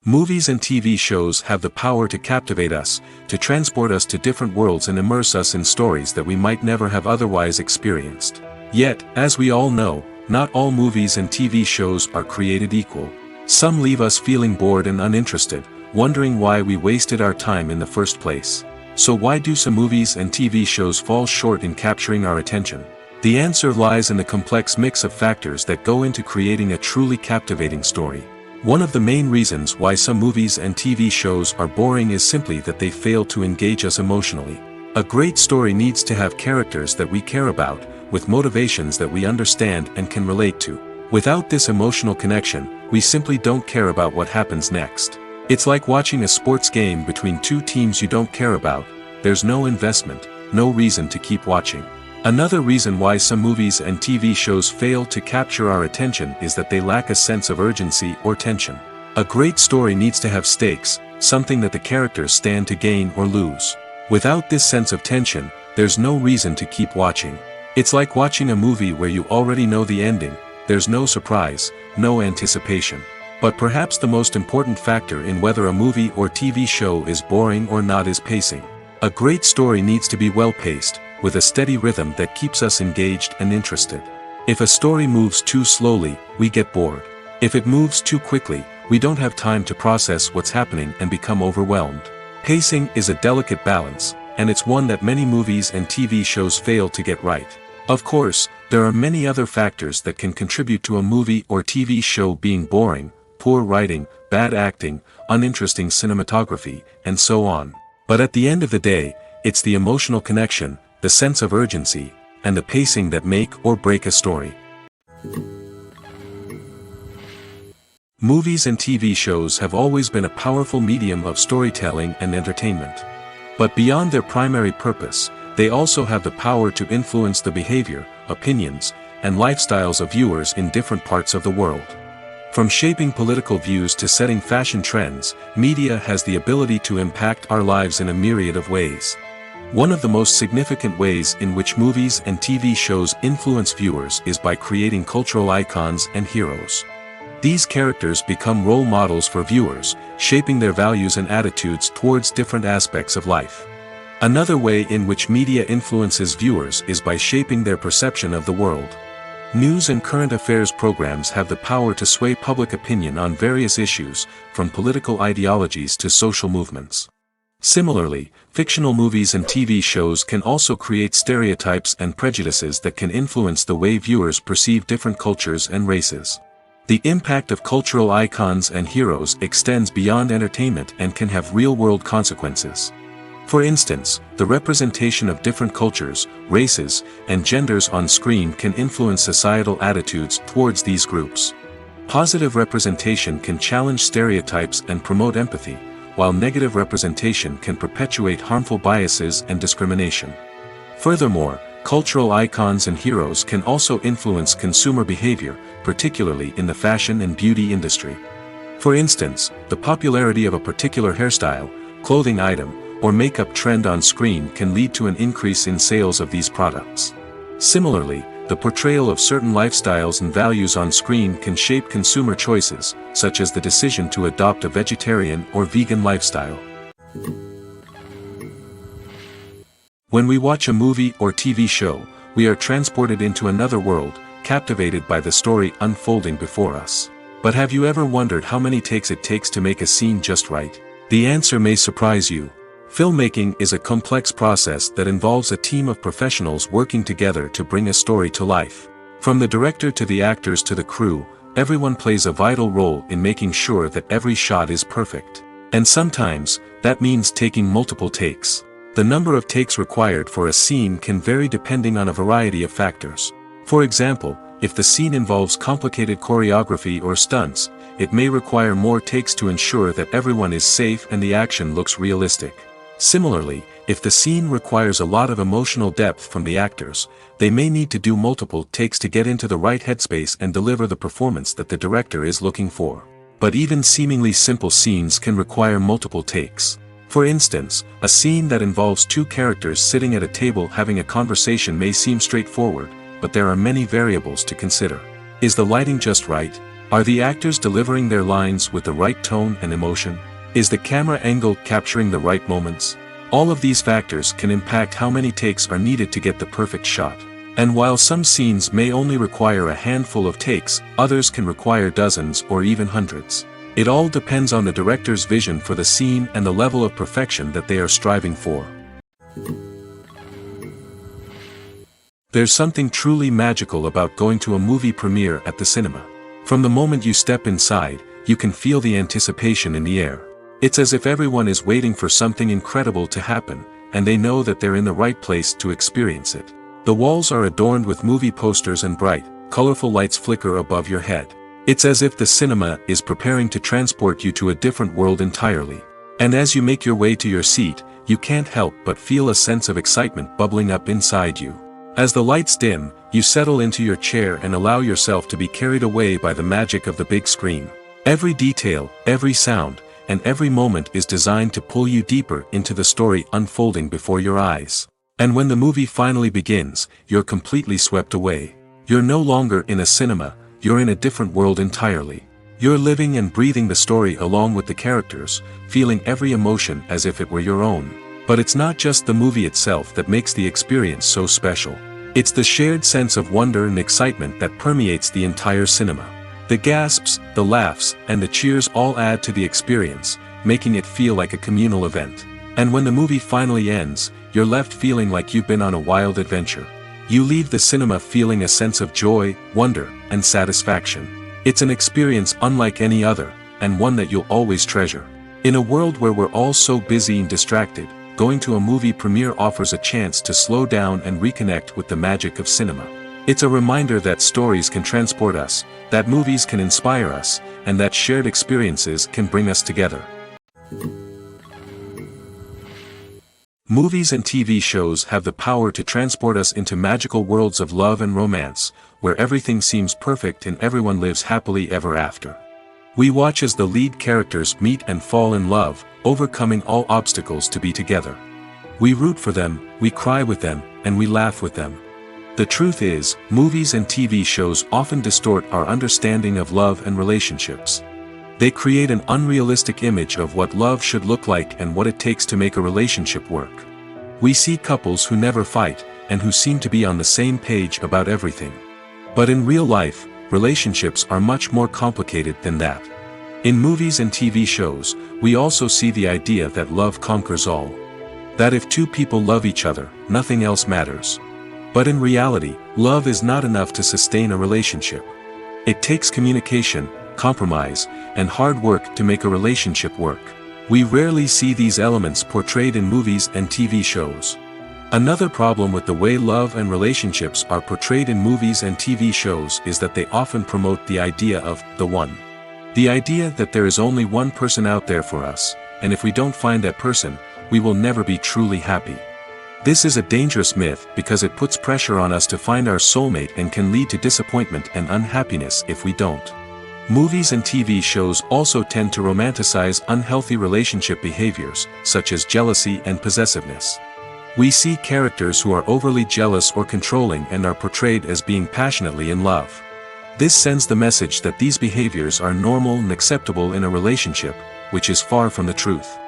Movies and TV shows have the power to captivate us, to transport us to different worlds and immerse us in stories that we might never have otherwise experienced. Yet, as we all know, not all movies and TV shows are created equal. Some leave us feeling bored and uninterested, wondering why we wasted our time in the first place. So why do some movies and TV shows fall short in capturing our attention? The answer lies in the complex mix of factors that go into creating a truly captivating story. One of the main reasons why some movies and TV shows are boring is simply that they fail to engage us emotionally. A great story needs to have characters that we care about, with motivations that we understand and can relate to. Without this emotional connection, we simply don't care about what happens next. It's like watching a sports game between two teams you don't care about. There's no investment, no reason to keep watching. Another reason why some movies and TV shows fail to capture our attention is that they lack a sense of urgency or tension. A great story needs to have stakes, something that the characters stand to gain or lose. Without this sense of tension, there's no reason to keep watching. It's like watching a movie where you already know the ending, there's no surprise, no anticipation. But perhaps the most important factor in whether a movie or TV show is boring or not is pacing. A great story needs to be well-paced, with a steady rhythm that keeps us engaged and interested. If a story moves too slowly, we get bored. If it moves too quickly, we don't have time to process what's happening and become overwhelmed. Pacing is a delicate balance, and it's one that many movies and TV shows fail to get right. Of course, there are many other factors that can contribute to a movie or TV show being boring: poor writing, bad acting, uninteresting cinematography, and so on. But at the end of the day, it's the emotional connection, the sense of urgency, and the pacing that make or break a story. Movies and TV shows have always been a powerful medium of storytelling and entertainment. But beyond their primary purpose, they also have the power to influence the behavior, opinions, and lifestyles of viewers in different parts of the world. From shaping political views to setting fashion trends, media has the ability to impact our lives in a myriad of ways. One of the most significant ways in which movies and TV shows influence viewers is by creating cultural icons and heroes. These characters become role models for viewers, shaping their values and attitudes towards different aspects of life. Another way in which media influences viewers is by shaping their perception of the world. News and current affairs programs have the power to sway public opinion on various issues, from political ideologies to social movements. Similarly, fictional movies and TV shows can also create stereotypes and prejudices that can influence the way viewers perceive different cultures and races. The impact of cultural icons and heroes extends beyond entertainment and can have real-world consequences. For instance, the representation of different cultures, races, and genders on screen can influence societal attitudes towards these groups. Positive representation can challenge stereotypes and promote empathy, while negative representation can perpetuate harmful biases and discrimination. Furthermore, Cultural icons and heroes can also influence consumer behavior, particularly in the fashion and beauty industry. For instance, the popularity of a particular hairstyle, clothing item, or makeup trend on screen can lead to an increase in sales of these products. Similarly, the portrayal of certain lifestyles and values on screen can shape consumer choices, such as the decision to adopt a vegetarian or vegan lifestyle. When we watch a movie or TV show, we are transported into another world, captivated by the story unfolding before us. But have you ever wondered how many takes it takes to make a scene just right? The answer may surprise you. Filmmaking is a complex process that involves a team of professionals working together to bring a story to life. From the director to the actors to the crew, everyone plays a vital role in making sure that every shot is perfect. And sometimes, that means taking multiple takes. The number of takes required for a scene can vary depending on a variety of factors. For example, if the scene involves complicated choreography or stunts, it may require more takes to ensure that everyone is safe and the action looks realistic. Similarly, if the scene requires a lot of emotional depth from the actors, they may need to do multiple takes to get into the right headspace and deliver the performance that the director is looking for. But even seemingly simple scenes can require multiple takes. For instance, a scene that involves two characters sitting at a table having a conversation may seem straightforward, but there are many variables to consider. Is the lighting just right? Are the actors delivering their lines with the right tone and emotion? Is the camera angle capturing the right moments? All of these factors can impact how many takes are needed to get the perfect shot. And while some scenes may only require a handful of takes, others can require dozens or even hundreds. It all depends on the director's vision for the scene and the level of perfection that they are striving for. There's something truly magical about going to a movie premiere at the cinema. From the moment you step inside, you can feel the anticipation in the air. It's as if everyone is waiting for something incredible to happen, and they know that they're in the right place to experience it. The walls are adorned with movie posters and bright, colorful lights flicker above your head. It's as if the cinema is preparing to transport you to a different world entirely. And as you make your way to your seat, you can't help but feel a sense of excitement bubbling up inside you. As the lights dim, you settle into your chair and allow yourself to be carried away by the magic of the big screen. Every detail, every sound, and every moment is designed to pull you deeper into the story unfolding before your eyes. And when the movie finally begins, you're completely swept away. You're no longer in a cinema, you're in a different world entirely. You're living and breathing the story along with the characters, feeling every emotion as if it were your own. But it's not just the movie itself that makes the experience so special. It's the shared sense of wonder and excitement that permeates the entire cinema. The gasps, the laughs, and the cheers all add to the experience, making it feel like a communal event. And when the movie finally ends, you're left feeling like you've been on a wild adventure. You leave the cinema feeling a sense of joy, wonder, and satisfaction. It's an experience unlike any other, and one that you'll always treasure. In a world where we're all so busy and distracted, going to a movie premiere offers a chance to slow down and reconnect with the magic of cinema. It's a reminder that stories can transport us, that movies can inspire us, and that shared experiences can bring us together. Movies and TV shows have the power to transport us into magical worlds of love and romance, where everything seems perfect and everyone lives happily ever after. We watch as the lead characters meet and fall in love, overcoming all obstacles to be together. We root for them, we cry with them, and we laugh with them. The truth is, movies and TV shows often distort our understanding of love and relationships. They create an unrealistic image of what love should look like and what it takes to make a relationship work. We see couples who never fight, and who seem to be on the same page about everything. But in real life, relationships are much more complicated than that. In movies and TV shows, we also see the idea that love conquers all. That if two people love each other, nothing else matters. But in reality, love is not enough to sustain a relationship. It takes communication, compromise, and hard work to make a relationship work. We rarely see these elements portrayed in movies and TV shows. Another problem with the way love and relationships are portrayed in movies and TV shows is that they often promote the idea of the one. The idea that there is only one person out there for us, and if we don't find that person, we will never be truly happy. This is a dangerous myth because it puts pressure on us to find our soulmate and can lead to disappointment and unhappiness if we don't. Movies and TV shows also tend to romanticize unhealthy relationship behaviors, such as jealousy and possessiveness. We see characters who are overly jealous or controlling and are portrayed as being passionately in love. This sends the message that these behaviors are normal and acceptable in a relationship, which is far from the truth.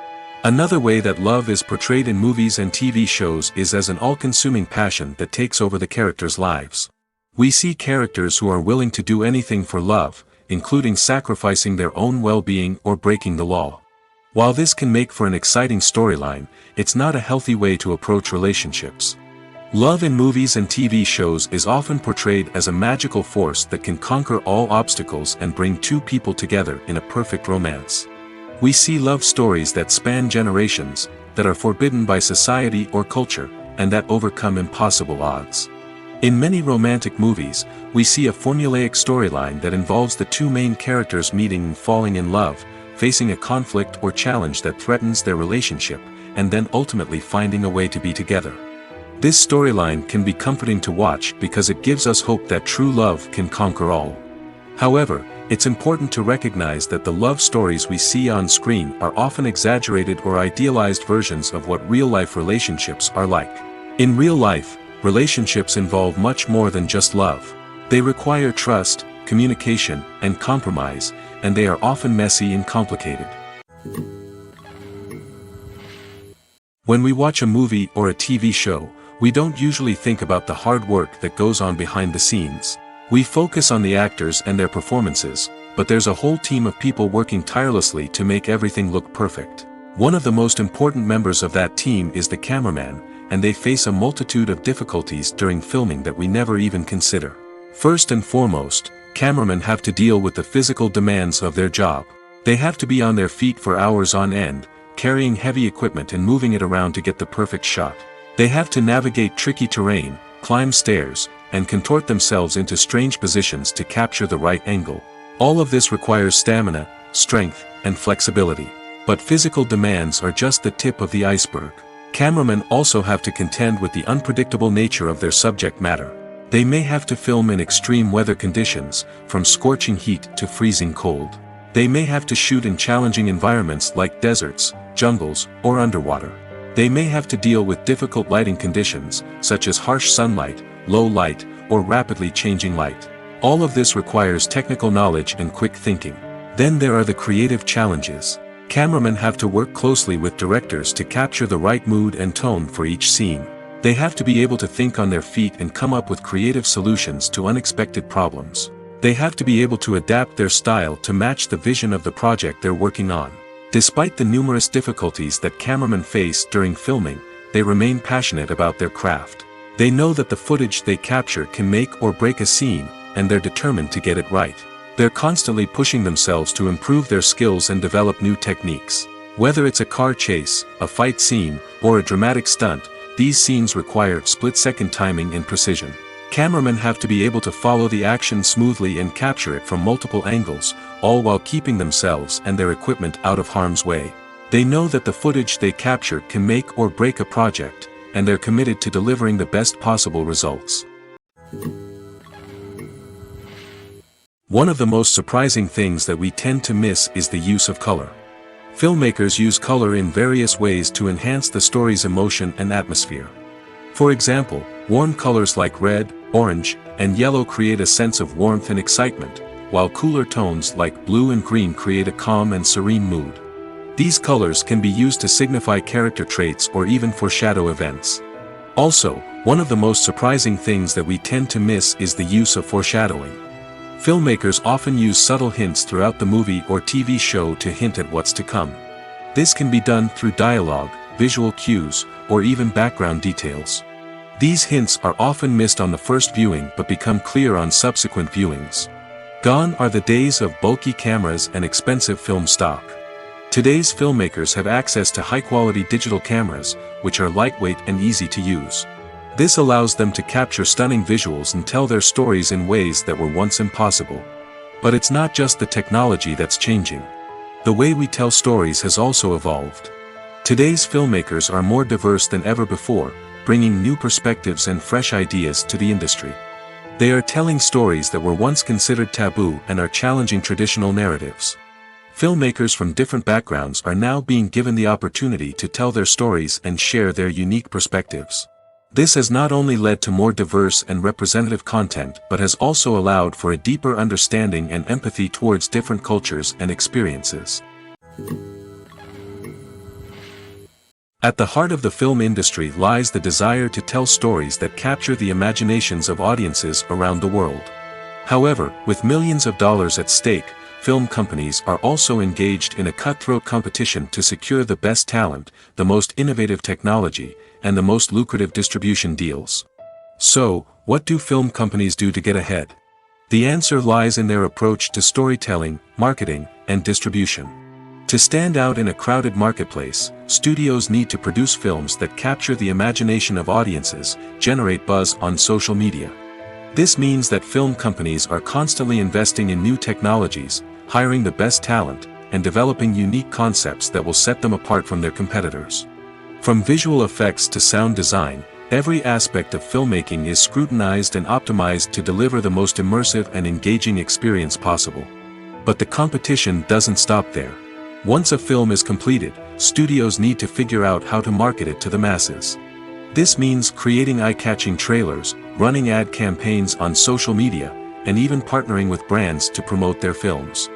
Another way that love is portrayed in movies and TV shows is as an all-consuming passion that takes over the characters' lives. We see characters who are willing to do anything for love, including sacrificing their own well-being or breaking the law. While this can make for an exciting storyline, it's not a healthy way to approach relationships. Love in movies and TV shows is often portrayed as a magical force that can conquer all obstacles and bring two people together in a perfect romance. We see love stories that span generations, that are forbidden by society or culture, and that overcome impossible odds. In many romantic movies, we see a formulaic storyline that involves the two main characters meeting and falling in love, facing a conflict or challenge that threatens their relationship, and then ultimately finding a way to be together. This storyline can be comforting to watch because it gives us hope that true love can conquer all. However, it's important to recognize that the love stories we see on screen are often exaggerated or idealized versions of what real-life relationships are like. In real life, relationships involve much more than just love. They require trust, communication, and compromise, and they are often messy and complicated. When we watch a movie or a TV show, we don't usually think about the hard work that goes on behind the scenes. We focus on the actors and their performances, but there's a whole team of people working tirelessly to make everything look perfect. One of the most important members of that team is the cameraman, and they face a multitude of difficulties during filming that we never even consider. First and foremost, cameramen have to deal with the physical demands of their job. They have to be on their feet for hours on end, carrying heavy equipment and moving it around to get the perfect shot. They have to navigate tricky terrain, climb stairs, and contort themselves into strange positions to capture the right angle. All of this requires stamina, strength, and flexibility. But physical demands are just the tip of the iceberg. Cameramen also have to contend with the unpredictable nature of their subject matter. They may have to film in extreme weather conditions, from scorching heat to freezing cold. They may have to shoot in challenging environments like deserts, jungles, or underwater. They may have to deal with difficult lighting conditions, such as harsh sunlight, low light, or rapidly changing light. All of this requires technical knowledge and quick thinking. Then there are the creative challenges. Cameramen have to work closely with directors to capture the right mood and tone for each scene. They have to be able to think on their feet and come up with creative solutions to unexpected problems. They have to be able to adapt their style to match the vision of the project they're working on. Despite the numerous difficulties that cameramen face during filming, they remain passionate about their craft. They know that the footage they capture can make or break a scene, and they're determined to get it right. They're constantly pushing themselves to improve their skills and develop new techniques. Whether it's a car chase, a fight scene, or a dramatic stunt, these scenes require split-second timing and precision. Cameramen have to be able to follow the action smoothly and capture it from multiple angles, all while keeping themselves and their equipment out of harm's way. They know that the footage they capture can make or break a project, and they're committed to delivering the best possible results. One of the most surprising things that we tend to miss is the use of color. Filmmakers use color in various ways to enhance the story's emotion and atmosphere. For example, warm colors like red, orange, and yellow create a sense of warmth and excitement, while cooler tones like blue and green create a calm and serene mood. These colors can be used to signify character traits or even foreshadow events. Also, one of the most surprising things that we tend to miss is the use of foreshadowing. Filmmakers often use subtle hints throughout the movie or TV show to hint at what's to come. This can be done through dialogue, visual cues, or even background details. These hints are often missed on the first viewing but become clear on subsequent viewings. Gone are the days of bulky cameras and expensive film stock. Today's filmmakers have access to high-quality digital cameras, which are lightweight and easy to use. This allows them to capture stunning visuals and tell their stories in ways that were once impossible. But it's not just the technology that's changing. The way we tell stories has also evolved. Today's filmmakers are more diverse than ever before, bringing new perspectives and fresh ideas to the industry. They are telling stories that were once considered taboo and are challenging traditional narratives. Filmmakers from different backgrounds are now being given the opportunity to tell their stories and share their unique perspectives. This has not only led to more diverse and representative content but has also allowed for a deeper understanding and empathy towards different cultures and experiences. At the heart of the film industry lies the desire to tell stories that capture the imaginations of audiences around the world. However, with millions of dollars at stake, film companies are also engaged in a cutthroat competition to secure the best talent, the most innovative technology, and the most lucrative distribution deals. So, what do film companies do to get ahead? The answer lies in their approach to storytelling, marketing, and distribution. To stand out in a crowded marketplace, studios need to produce films that capture the imagination of audiences, generate buzz on social media. This means that film companies are constantly investing in new technologies, hiring the best talent, and developing unique concepts that will set them apart from their competitors. From visual effects to sound design, every aspect of filmmaking is scrutinized and optimized to deliver the most immersive and engaging experience possible. But the competition doesn't stop there. Once a film is completed, studios need to figure out how to market it to the masses. This means creating eye-catching trailers, running ad campaigns on social media, and even partnering with brands to promote their films.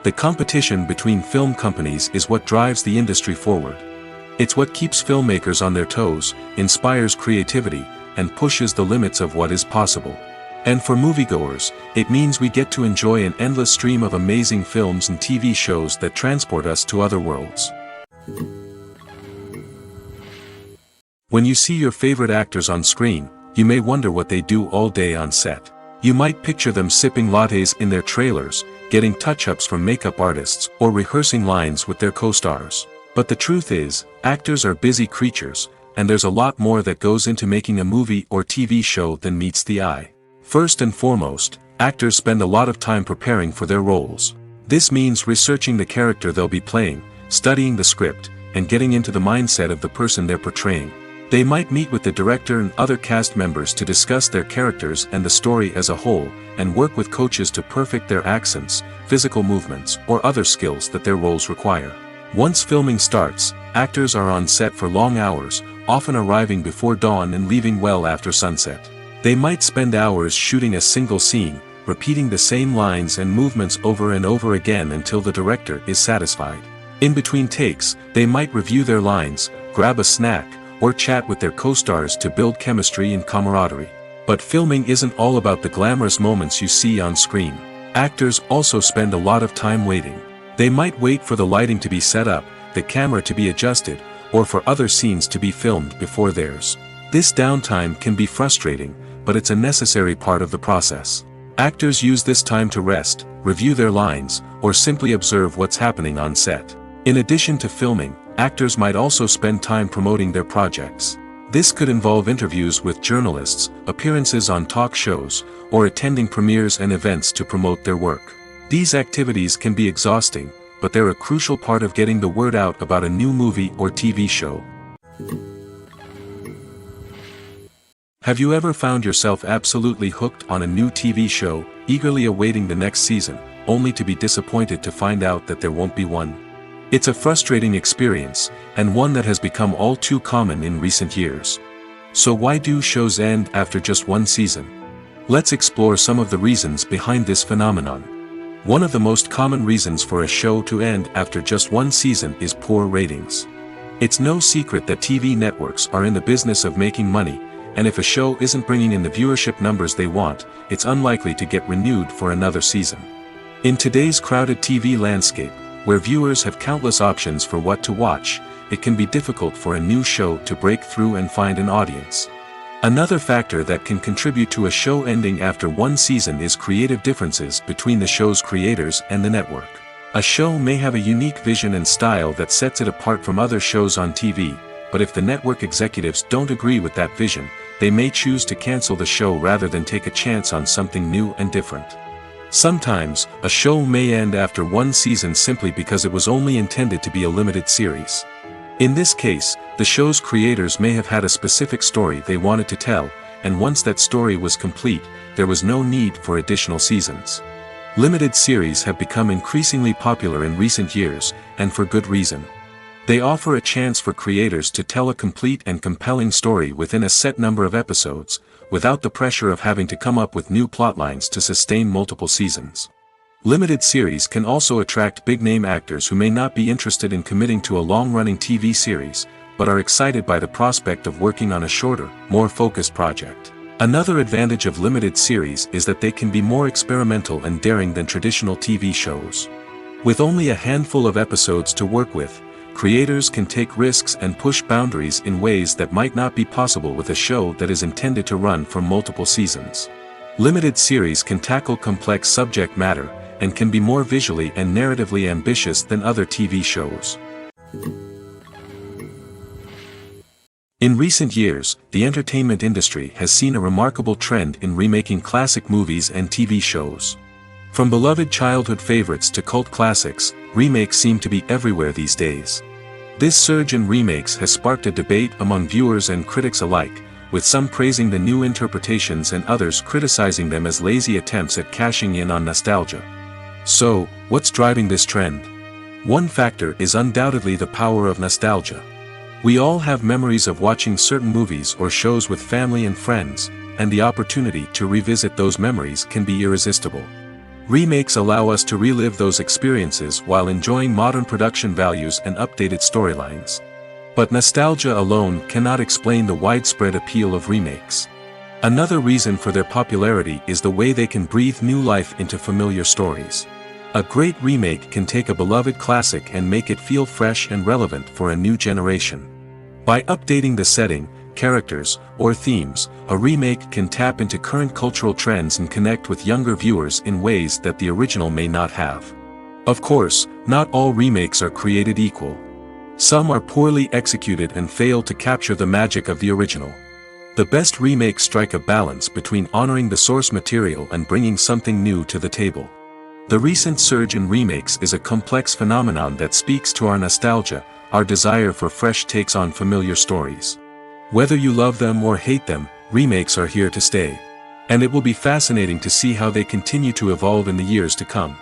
The competition between film companies is what drives the industry forward. It's what keeps filmmakers on their toes, inspires creativity, and pushes the limits of what is possible. And for moviegoers, it means we get to enjoy an endless stream of amazing films and TV shows that transport us to other worlds. When you see your favorite actors on screen, you may wonder what they do all day on set. You might picture them sipping lattes in their trailers, getting touch-ups from makeup artists, or rehearsing lines with their co-stars. But the truth is, actors are busy creatures, and there's a lot more that goes into making a movie or TV show than meets the eye. First and foremost, actors spend a lot of time preparing for their roles. This means researching the character they'll be playing, studying the script, and getting into the mindset of the person they're portraying. They might meet with the director and other cast members to discuss their characters and the story as a whole, and work with coaches to perfect their accents, physical movements, or other skills that their roles require. Once filming starts, actors are on set for long hours, often arriving before dawn and leaving well after sunset. They might spend hours shooting a single scene, repeating the same lines and movements over and over again until the director is satisfied. In between takes, they might review their lines, grab a snack, or chat with their co-stars to build chemistry and camaraderie. But filming isn't all about the glamorous moments you see on screen. Actors also spend a lot of time waiting. They might wait for the lighting to be set up, the camera to be adjusted, or for other scenes to be filmed before theirs. This downtime can be frustrating, but it's a necessary part of the process. Actors use this time to rest, review their lines, or simply observe what's happening on set. In addition to filming, actors might also spend time promoting their projects. This could involve interviews with journalists, appearances on talk shows, or attending premieres and events to promote their work. These activities can be exhausting, but they're a crucial part of getting the word out about a new movie or TV show. Have you ever found yourself absolutely hooked on a new TV show, eagerly awaiting the next season, only to be disappointed to find out that there won't be one? It's a frustrating experience, and one that has become all too common in recent years. So why do shows end after just one season? Let's explore some of the reasons behind this phenomenon. One of the most common reasons for a show to end after just one season is poor ratings. It's no secret that TV networks are in the business of making money, and if a show isn't bringing in the viewership numbers they want, it's unlikely to get renewed for another season. In today's crowded TV landscape, where viewers have countless options for what to watch, it can be difficult for a new show to break through and find an audience. Another factor that can contribute to a show ending after one season is creative differences between the show's creators and the network. A show may have a unique vision and style that sets it apart from other shows on TV, but if the network executives don't agree with that vision, they may choose to cancel the show rather than take a chance on something new and different. Sometimes, a show may end after one season simply because it was only intended to be a limited series. In this case, the show's creators may have had a specific story they wanted to tell, and once that story was complete, there was no need for additional seasons. Limited series have become increasingly popular in recent years, and for good reason. They offer a chance for creators to tell a complete and compelling story within a set number of episodes, without the pressure of having to come up with new plotlines to sustain multiple seasons. Limited series can also attract big-name actors who may not be interested in committing to a long-running TV series, but are excited by the prospect of working on a shorter, more focused project. Another advantage of limited series is that they can be more experimental and daring than traditional TV shows. With only a handful of episodes to work with, creators can take risks and push boundaries in ways that might not be possible with a show that is intended to run for multiple seasons. Limited series can tackle complex subject matter, and can be more visually and narratively ambitious than other TV shows. In recent years, the entertainment industry has seen a remarkable trend in remaking classic movies and TV shows. From beloved childhood favorites to cult classics, remakes seem to be everywhere these days. This surge in remakes has sparked a debate among viewers and critics alike, with some praising the new interpretations and others criticizing them as lazy attempts at cashing in on nostalgia. So, what's driving this trend? One factor is undoubtedly the power of nostalgia. We all have memories of watching certain movies or shows with family and friends, and the opportunity to revisit those memories can be irresistible. Remakes allow us to relive those experiences while enjoying modern production values and updated storylines. But nostalgia alone cannot explain the widespread appeal of remakes. Another reason for their popularity is the way they can breathe new life into familiar stories. A great remake can take a beloved classic and make it feel fresh and relevant for a new generation. By updating the setting, characters, or themes, a remake can tap into current cultural trends and connect with younger viewers in ways that the original may not have. Of course, not all remakes are created equal. Some are poorly executed and fail to capture the magic of the original. The best remakes strike a balance between honoring the source material and bringing something new to the table. The recent surge in remakes is a complex phenomenon that speaks to our nostalgia, our desire for fresh takes on familiar stories. Whether you love them or hate them, remakes are here to stay. And it will be fascinating to see how they continue to evolve in the years to come.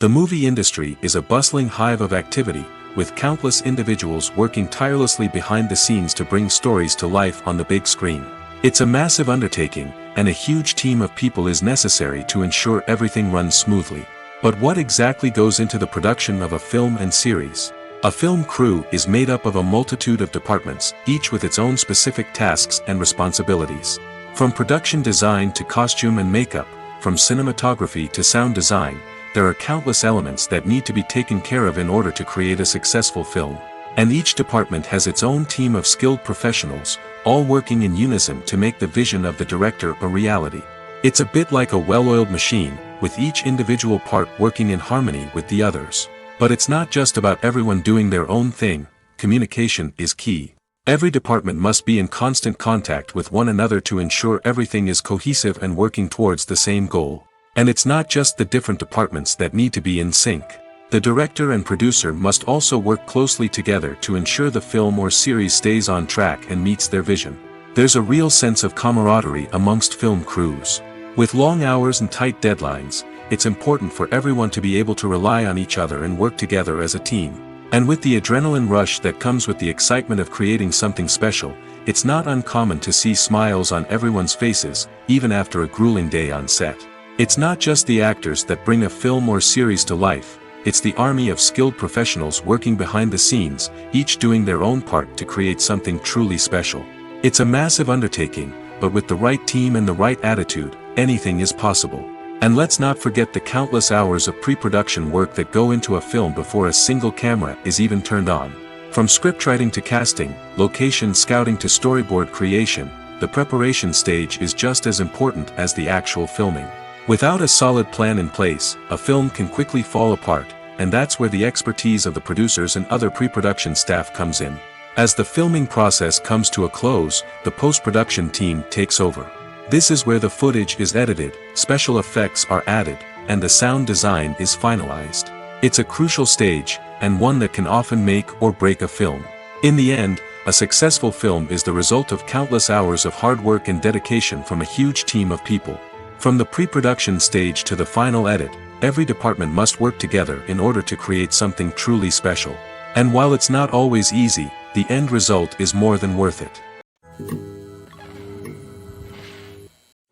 The movie industry is a bustling hive of activity, with countless individuals working tirelessly behind the scenes to bring stories to life on the big screen. It's a massive undertaking, and a huge team of people is necessary to ensure everything runs smoothly. But what exactly goes into the production of a film and series? A film crew is made up of a multitude of departments, each with its own specific tasks and responsibilities. From production design to costume and makeup, from cinematography to sound design, there are countless elements that need to be taken care of in order to create a successful film. And each department has its own team of skilled professionals, all working in unison to make the vision of the director a reality. It's a bit like a well-oiled machine, with each individual part working in harmony with the others. But it's not just about everyone doing their own thing, communication is key. Every department must be in constant contact with one another to ensure everything is cohesive and working towards the same goal. And it's not just the different departments that need to be in sync. The director and producer must also work closely together to ensure the film or series stays on track and meets their vision. There's a real sense of camaraderie amongst film crews. With long hours and tight deadlines, it's important for everyone to be able to rely on each other and work together as a team. And with the adrenaline rush that comes with the excitement of creating something special, it's not uncommon to see smiles on everyone's faces, even after a grueling day on set. It's not just the actors that bring a film or series to life, it's the army of skilled professionals working behind the scenes, each doing their own part to create something truly special. It's a massive undertaking, but with the right team and the right attitude, anything is possible. And let's not forget the countless hours of pre-production work that go into a film before a single camera is even turned on. From scriptwriting to casting, location scouting to storyboard creation, the preparation stage is just as important as the actual filming. Without a solid plan in place, a film can quickly fall apart, and that's where the expertise of the producers and other pre-production staff comes in. As the filming process comes to a close, the post-production team takes over. This is where the footage is edited, special effects are added, and the sound design is finalized. It's a crucial stage, and one that can often make or break a film. In the end, a successful film is the result of countless hours of hard work and dedication from a huge team of people. From the pre-production stage to the final edit, every department must work together in order to create something truly special. And while it's not always easy, the end result is more than worth it.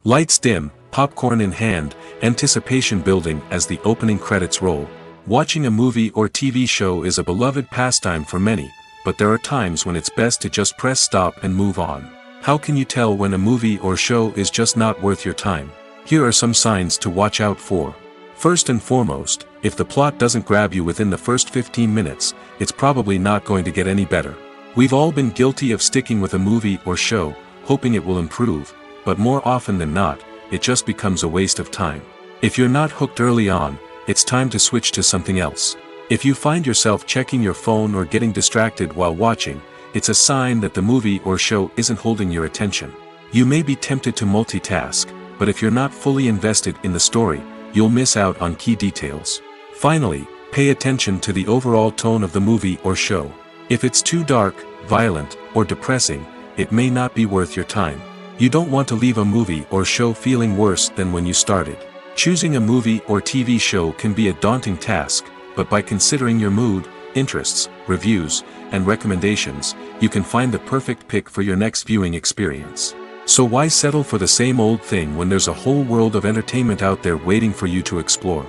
Lights dim, popcorn in hand, anticipation building as the opening credits roll. Watching a movie or TV show is a beloved pastime for many, but there are times when it's best to just press stop and move on. How can you tell when a movie or show is just not worth your time? Here are some signs to watch out for. First and foremost, if the plot doesn't grab you within the first 15 minutes, it's probably not going to get any better. We've all been guilty of sticking with a movie or show, hoping it will improve, but more often than not, it just becomes a waste of time. If you're not hooked early on, it's time to switch to something else. If you find yourself checking your phone or getting distracted while watching, it's a sign that the movie or show isn't holding your attention. You may be tempted to multitask, but if you're not fully invested in the story, you'll miss out on key details. Finally, pay attention to the overall tone of the movie or show. If it's too dark, violent, or depressing, it may not be worth your time. You don't want to leave a movie or show feeling worse than when you started. Choosing a movie or TV show can be a daunting task, but by considering your mood, interests, reviews, and recommendations, you can find the perfect pick for your next viewing experience. So why settle for the same old thing when there's a whole world of entertainment out there waiting for you to explore?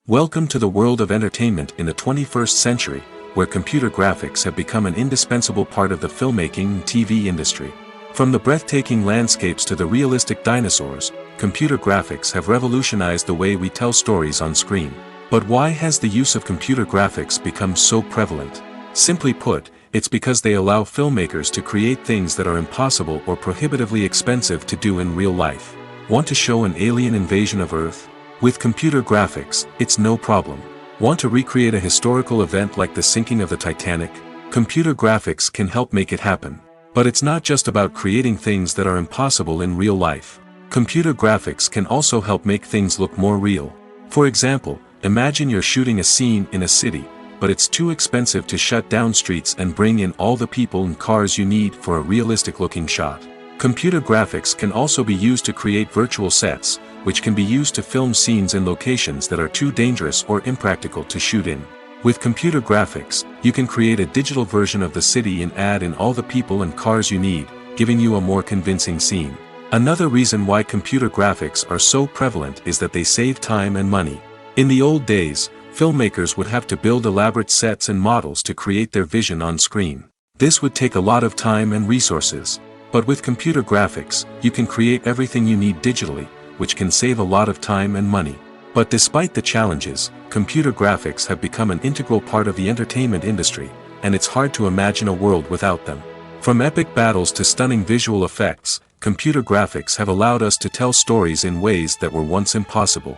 Welcome to the world of entertainment in the 21st century, where computer graphics have become an indispensable part of the filmmaking and TV industry. From the breathtaking landscapes to the realistic dinosaurs, computer graphics have revolutionized the way we tell stories on screen. But why has the use of computer graphics become so prevalent? Simply put, it's because they allow filmmakers to create things that are impossible or prohibitively expensive to do in real life. Want to show an alien invasion of Earth? With computer graphics, it's no problem. Want to recreate a historical event like the sinking of the Titanic? Computer graphics can help make it happen. But it's not just about creating things that are impossible in real life. Computer graphics can also help make things look more real. For example, imagine you're shooting a scene in a city, but it's too expensive to shut down streets and bring in all the people and cars you need for a realistic-looking shot. Computer graphics can also be used to create virtual sets, which can be used to film scenes in locations that are too dangerous or impractical to shoot in. With computer graphics, you can create a digital version of the city and add in all the people and cars you need, giving you a more convincing scene. Another reason why computer graphics are so prevalent is that they save time and money. In the old days, filmmakers would have to build elaborate sets and models to create their vision on screen. This would take a lot of time and resources. But with computer graphics, you can create everything you need digitally, which can save a lot of time and money. But despite the challenges, computer graphics have become an integral part of the entertainment industry, and it's hard to imagine a world without them. From epic battles to stunning visual effects, computer graphics have allowed us to tell stories in ways that were once impossible.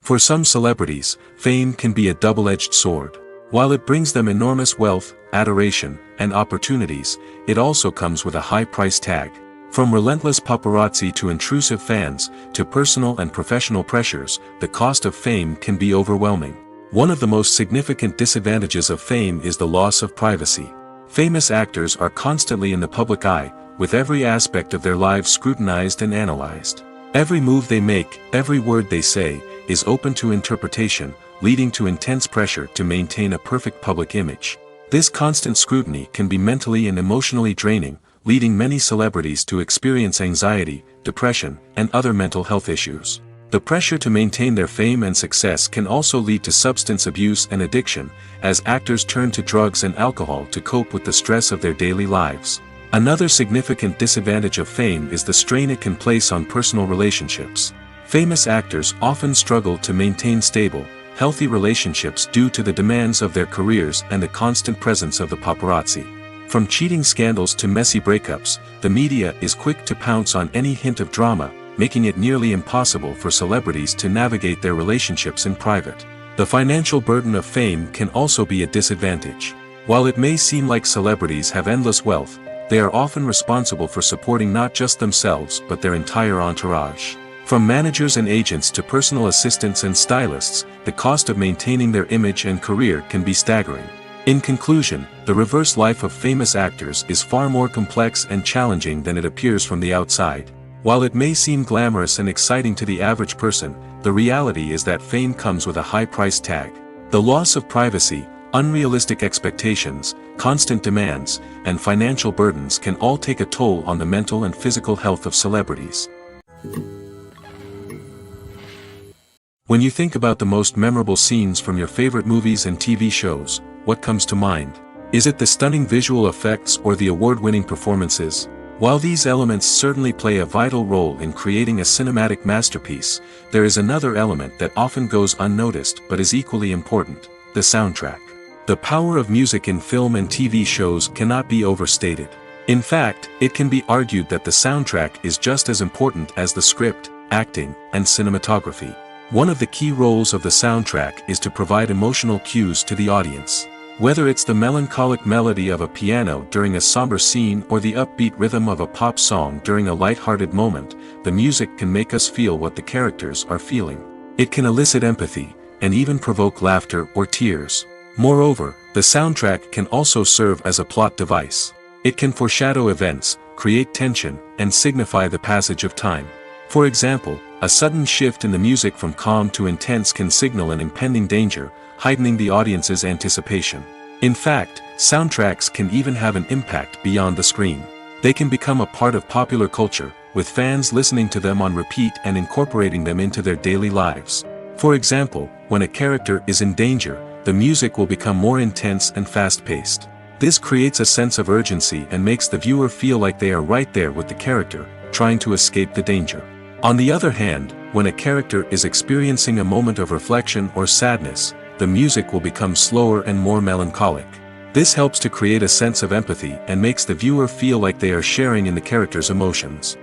For some celebrities, fame can be a double-edged sword. While it brings them enormous wealth, adoration, and opportunities, it also comes with a high price tag. From relentless paparazzi to intrusive fans, to personal and professional pressures, the cost of fame can be overwhelming. One of the most significant disadvantages of fame is the loss of privacy. Famous actors are constantly in the public eye, with every aspect of their lives scrutinized and analyzed. Every move they make, every word they say, is open to interpretation, leading to intense pressure to maintain a perfect public image. This constant scrutiny can be mentally and emotionally draining, leading many celebrities to experience anxiety, depression, and other mental health issues. The pressure to maintain their fame and success can also lead to substance abuse and addiction, as actors turn to drugs and alcohol to cope with the stress of their daily lives. Another significant disadvantage of fame is the strain it can place on personal relationships. Famous actors often struggle to maintain stable, healthy relationships due to the demands of their careers and the constant presence of the paparazzi. From cheating scandals to messy breakups, the media is quick to pounce on any hint of drama, making it nearly impossible for celebrities to navigate their relationships in private. The financial burden of fame can also be a disadvantage. While it may seem like celebrities have endless wealth, they are often responsible for supporting not just themselves but their entire entourage. From managers and agents to personal assistants and stylists, the cost of maintaining their image and career can be staggering. In conclusion, the reverse life of famous actors is far more complex and challenging than it appears from the outside. While it may seem glamorous and exciting to the average person, the reality is that fame comes with a high price tag. The loss of privacy, unrealistic expectations, constant demands, and financial burdens can all take a toll on the mental and physical health of celebrities. When you think about the most memorable scenes from your favorite movies and TV shows, what comes to mind? Is it the stunning visual effects or the award-winning performances? While these elements certainly play a vital role in creating a cinematic masterpiece, there is another element that often goes unnoticed but is equally important: the soundtrack. The power of music in film and TV shows cannot be overstated. In fact, it can be argued that the soundtrack is just as important as the script, acting, and cinematography. One of the key roles of the soundtrack is to provide emotional cues to the audience. Whether it's the melancholic melody of a piano during a somber scene or the upbeat rhythm of a pop song during a light-hearted moment, the music can make us feel what the characters are feeling. It can elicit empathy, and even provoke laughter or tears. Moreover, the soundtrack can also serve as a plot device. It can foreshadow events, create tension, and signify the passage of time. For example, a sudden shift in the music from calm to intense can signal an impending danger, heightening the audience's anticipation. In fact, soundtracks can even have an impact beyond the screen. They can become a part of popular culture, with fans listening to them on repeat and incorporating them into their daily lives. For example, when a character is in danger, the music will become more intense and fast-paced. This creates a sense of urgency and makes the viewer feel like they are right there with the character, trying to escape the danger. On the other hand, when a character is experiencing a moment of reflection or sadness, the music will become slower and more melancholic. This helps to create a sense of empathy and makes the viewer feel like they are sharing in the character's emotions.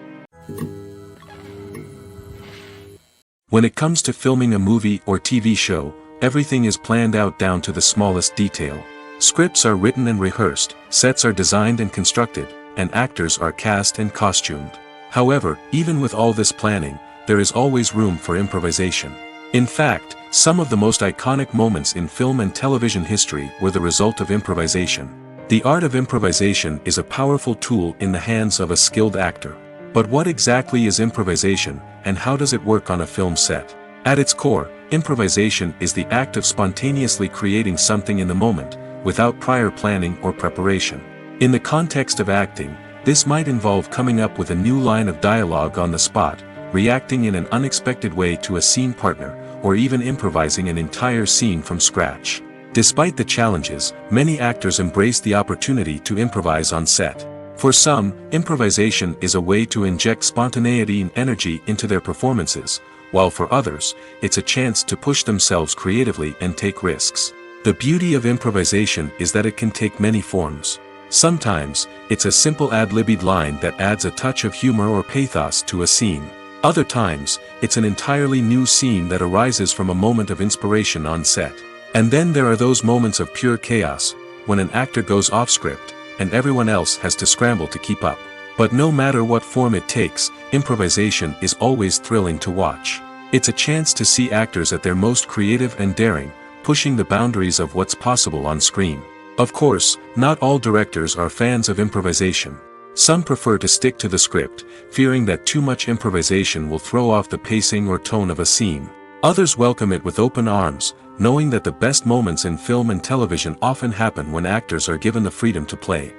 When it comes to filming a movie or TV show, everything is planned out down to the smallest detail. Scripts are written and rehearsed, sets are designed and constructed, and actors are cast and costumed. However, even with all this planning, there is always room for improvisation. In fact, some of the most iconic moments in film and television history were the result of improvisation. The art of improvisation is a powerful tool in the hands of a skilled actor. But what exactly is improvisation, and how does it work on a film set? At its core, improvisation is the act of spontaneously creating something in the moment, without prior planning or preparation. In the context of acting, this might involve coming up with a new line of dialogue on the spot, reacting in an unexpected way to a scene partner, or even improvising an entire scene from scratch. Despite the challenges, many actors embrace the opportunity to improvise on set. For some, improvisation is a way to inject spontaneity and energy into their performances, while for others, it's a chance to push themselves creatively and take risks. The beauty of improvisation is that it can take many forms. Sometimes, it's a simple ad-libbed line that adds a touch of humor or pathos to a scene. Other times, it's an entirely new scene that arises from a moment of inspiration on set. And then there are those moments of pure chaos, when an actor goes off script, and everyone else has to scramble to keep up. But no matter what form it takes, improvisation is always thrilling to watch. It's a chance to see actors at their most creative and daring, pushing the boundaries of what's possible on screen. Of course, not all directors are fans of improvisation. Some prefer to stick to the script, fearing that too much improvisation will throw off the pacing or tone of a scene. Others welcome it with open arms, knowing that the best moments in film and television often happen when actors are given the freedom to play.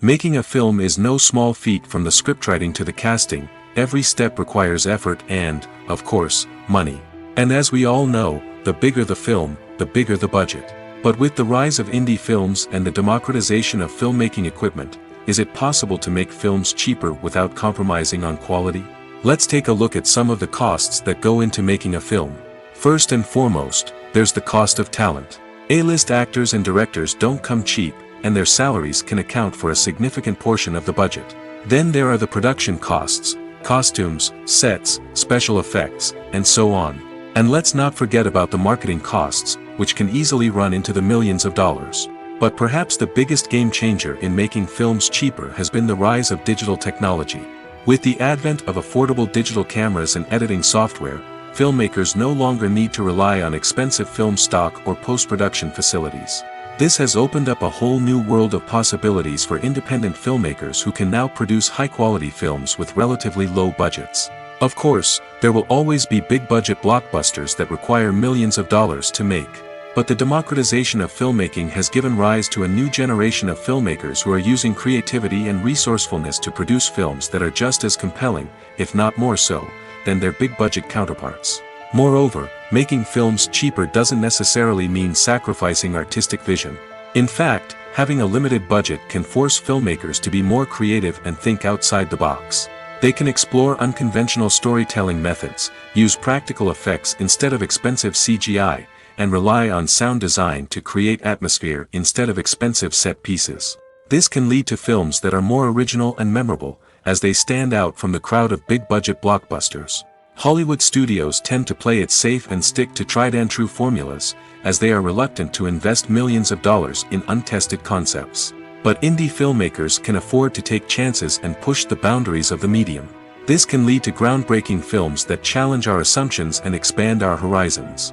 Making a film is no small feat. From the scriptwriting to the casting, every step requires effort and, of course, money. And as we all know, the bigger the film, the bigger the budget. But with the rise of indie films and the democratization of filmmaking equipment, is it possible to make films cheaper without compromising on quality? Let's take a look at some of the costs that go into making a film. First and foremost, there's the cost of talent. A-list actors and directors don't come cheap, and their salaries can account for a significant portion of the budget. Then there are the production costs, costumes, sets, special effects, and so on. And let's not forget about the marketing costs, which can easily run into the millions of dollars. But perhaps the biggest game changer in making films cheaper has been the rise of digital technology. With the advent of affordable digital cameras and editing software, filmmakers no longer need to rely on expensive film stock or post-production facilities. This has opened up a whole new world of possibilities for independent filmmakers who can now produce high-quality films with relatively low budgets. Of course, there will always be big-budget blockbusters that require millions of dollars to make. But the democratization of filmmaking has given rise to a new generation of filmmakers who are using creativity and resourcefulness to produce films that are just as compelling, if not more so, than their big-budget counterparts. Moreover, making films cheaper doesn't necessarily mean sacrificing artistic vision. In fact, having a limited budget can force filmmakers to be more creative and think outside the box. They can explore unconventional storytelling methods, use practical effects instead of expensive CGI, and rely on sound design to create atmosphere instead of expensive set pieces. This can lead to films that are more original and memorable, as they stand out from the crowd of big-budget blockbusters. Hollywood studios tend to play it safe and stick to tried-and-true formulas, as they are reluctant to invest millions of dollars in untested concepts. But indie filmmakers can afford to take chances and push the boundaries of the medium. This can lead to groundbreaking films that challenge our assumptions and expand our horizons.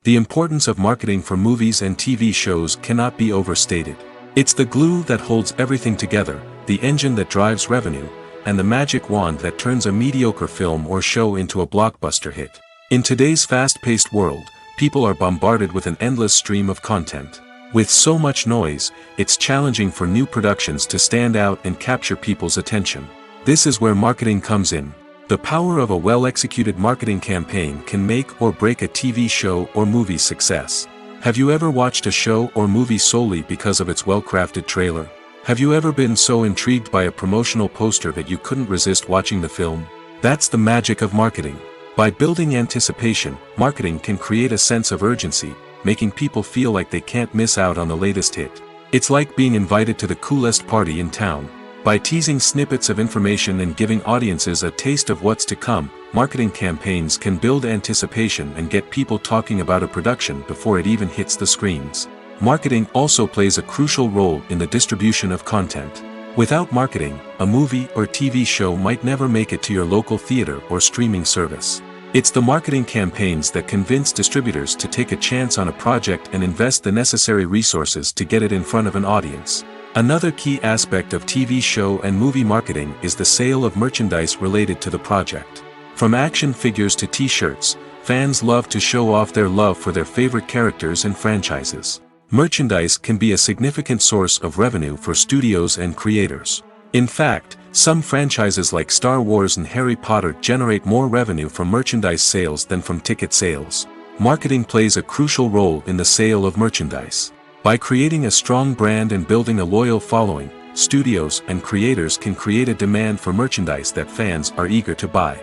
The importance of marketing for movies and TV shows cannot be overstated. It's the glue that holds everything together, the engine that drives revenue, and the magic wand that turns a mediocre film or show into a blockbuster hit. In today's fast-paced world, people are bombarded with an endless stream of content. With so much noise, it's challenging for new productions to stand out and capture people's attention. This is where marketing comes in. The power of a well-executed marketing campaign can make or break a TV show or movie's success. Have you ever watched a show or movie solely because of its well-crafted trailer? Have you ever been so intrigued by a promotional poster that you couldn't resist watching the film? That's the magic of marketing. By building anticipation, marketing can create a sense of urgency, making people feel like they can't miss out on the latest hit. It's like being invited to the coolest party in town. By teasing snippets of information and giving audiences a taste of what's to come, marketing campaigns can build anticipation and get people talking about a production before it even hits the screens. Marketing also plays a crucial role in the distribution of content. Without marketing, a movie or TV show might never make it to your local theater or streaming service. It's the marketing campaigns that convince distributors to take a chance on a project and invest the necessary resources to get it in front of an audience. Another key aspect of TV show and movie marketing is the sale of merchandise related to the project. From action figures to t-shirts, fans love to show off their love for their favorite characters and franchises. Merchandise can be a significant source of revenue for studios and creators. In fact, some franchises like Star Wars and Harry Potter generate more revenue from merchandise sales than from ticket sales. Marketing plays a crucial role in the sale of merchandise. By creating a strong brand and building a loyal following, studios and creators can create a demand for merchandise that fans are eager to buy.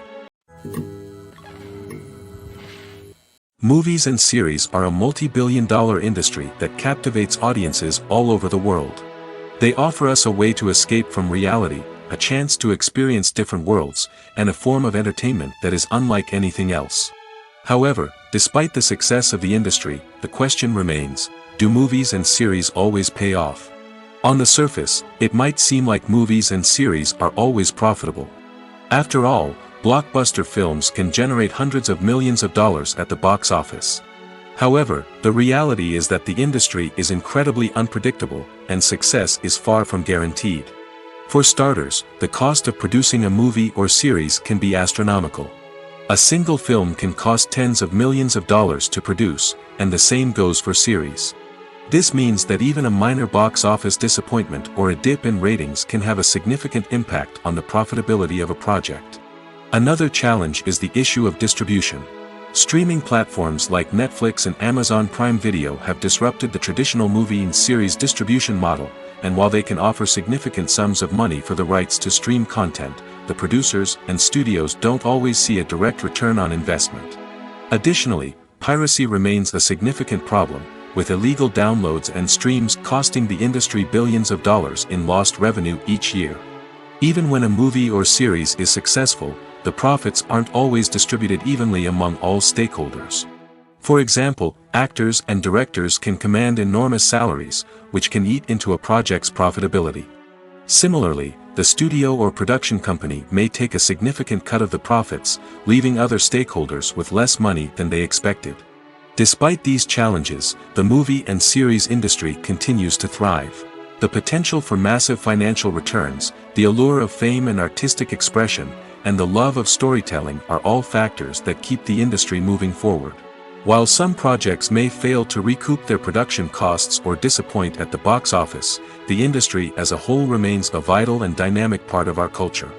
Movies and series are a multi-billion-dollar industry that captivates audiences all over the world. They offer us a way to escape from reality, a chance to experience different worlds, and a form of entertainment that is unlike anything else. However, despite the success of the industry, the question remains, do movies and series always pay off? On the surface, it might seem like movies and series are always profitable. After all, blockbuster films can generate hundreds of millions of dollars at the box office. However, the reality is that the industry is incredibly unpredictable, and success is far from guaranteed. For starters, the cost of producing a movie or series can be astronomical. A single film can cost tens of millions of dollars to produce, and the same goes for series. This means that even a minor box office disappointment or a dip in ratings can have a significant impact on the profitability of a project. Another challenge is the issue of distribution. Streaming platforms like Netflix and Amazon Prime Video have disrupted the traditional movie and series distribution model, and while they can offer significant sums of money for the rights to stream content, the producers and studios don't always see a direct return on investment. Additionally, piracy remains a significant problem, with illegal downloads and streams costing the industry billions of dollars in lost revenue each year. Even when a movie or series is successful, the profits aren't always distributed evenly among all stakeholders. For example, actors and directors can command enormous salaries, which can eat into a project's profitability. Similarly, the studio or production company may take a significant cut of the profits, leaving other stakeholders with less money than they expected. Despite these challenges, the movie and series industry continues to thrive. The potential for massive financial returns, the allure of fame and artistic expression, and the love of storytelling are all factors that keep the industry moving forward. While some projects may fail to recoup their production costs or disappoint at the box office, the industry as a whole remains a vital and dynamic part of our culture.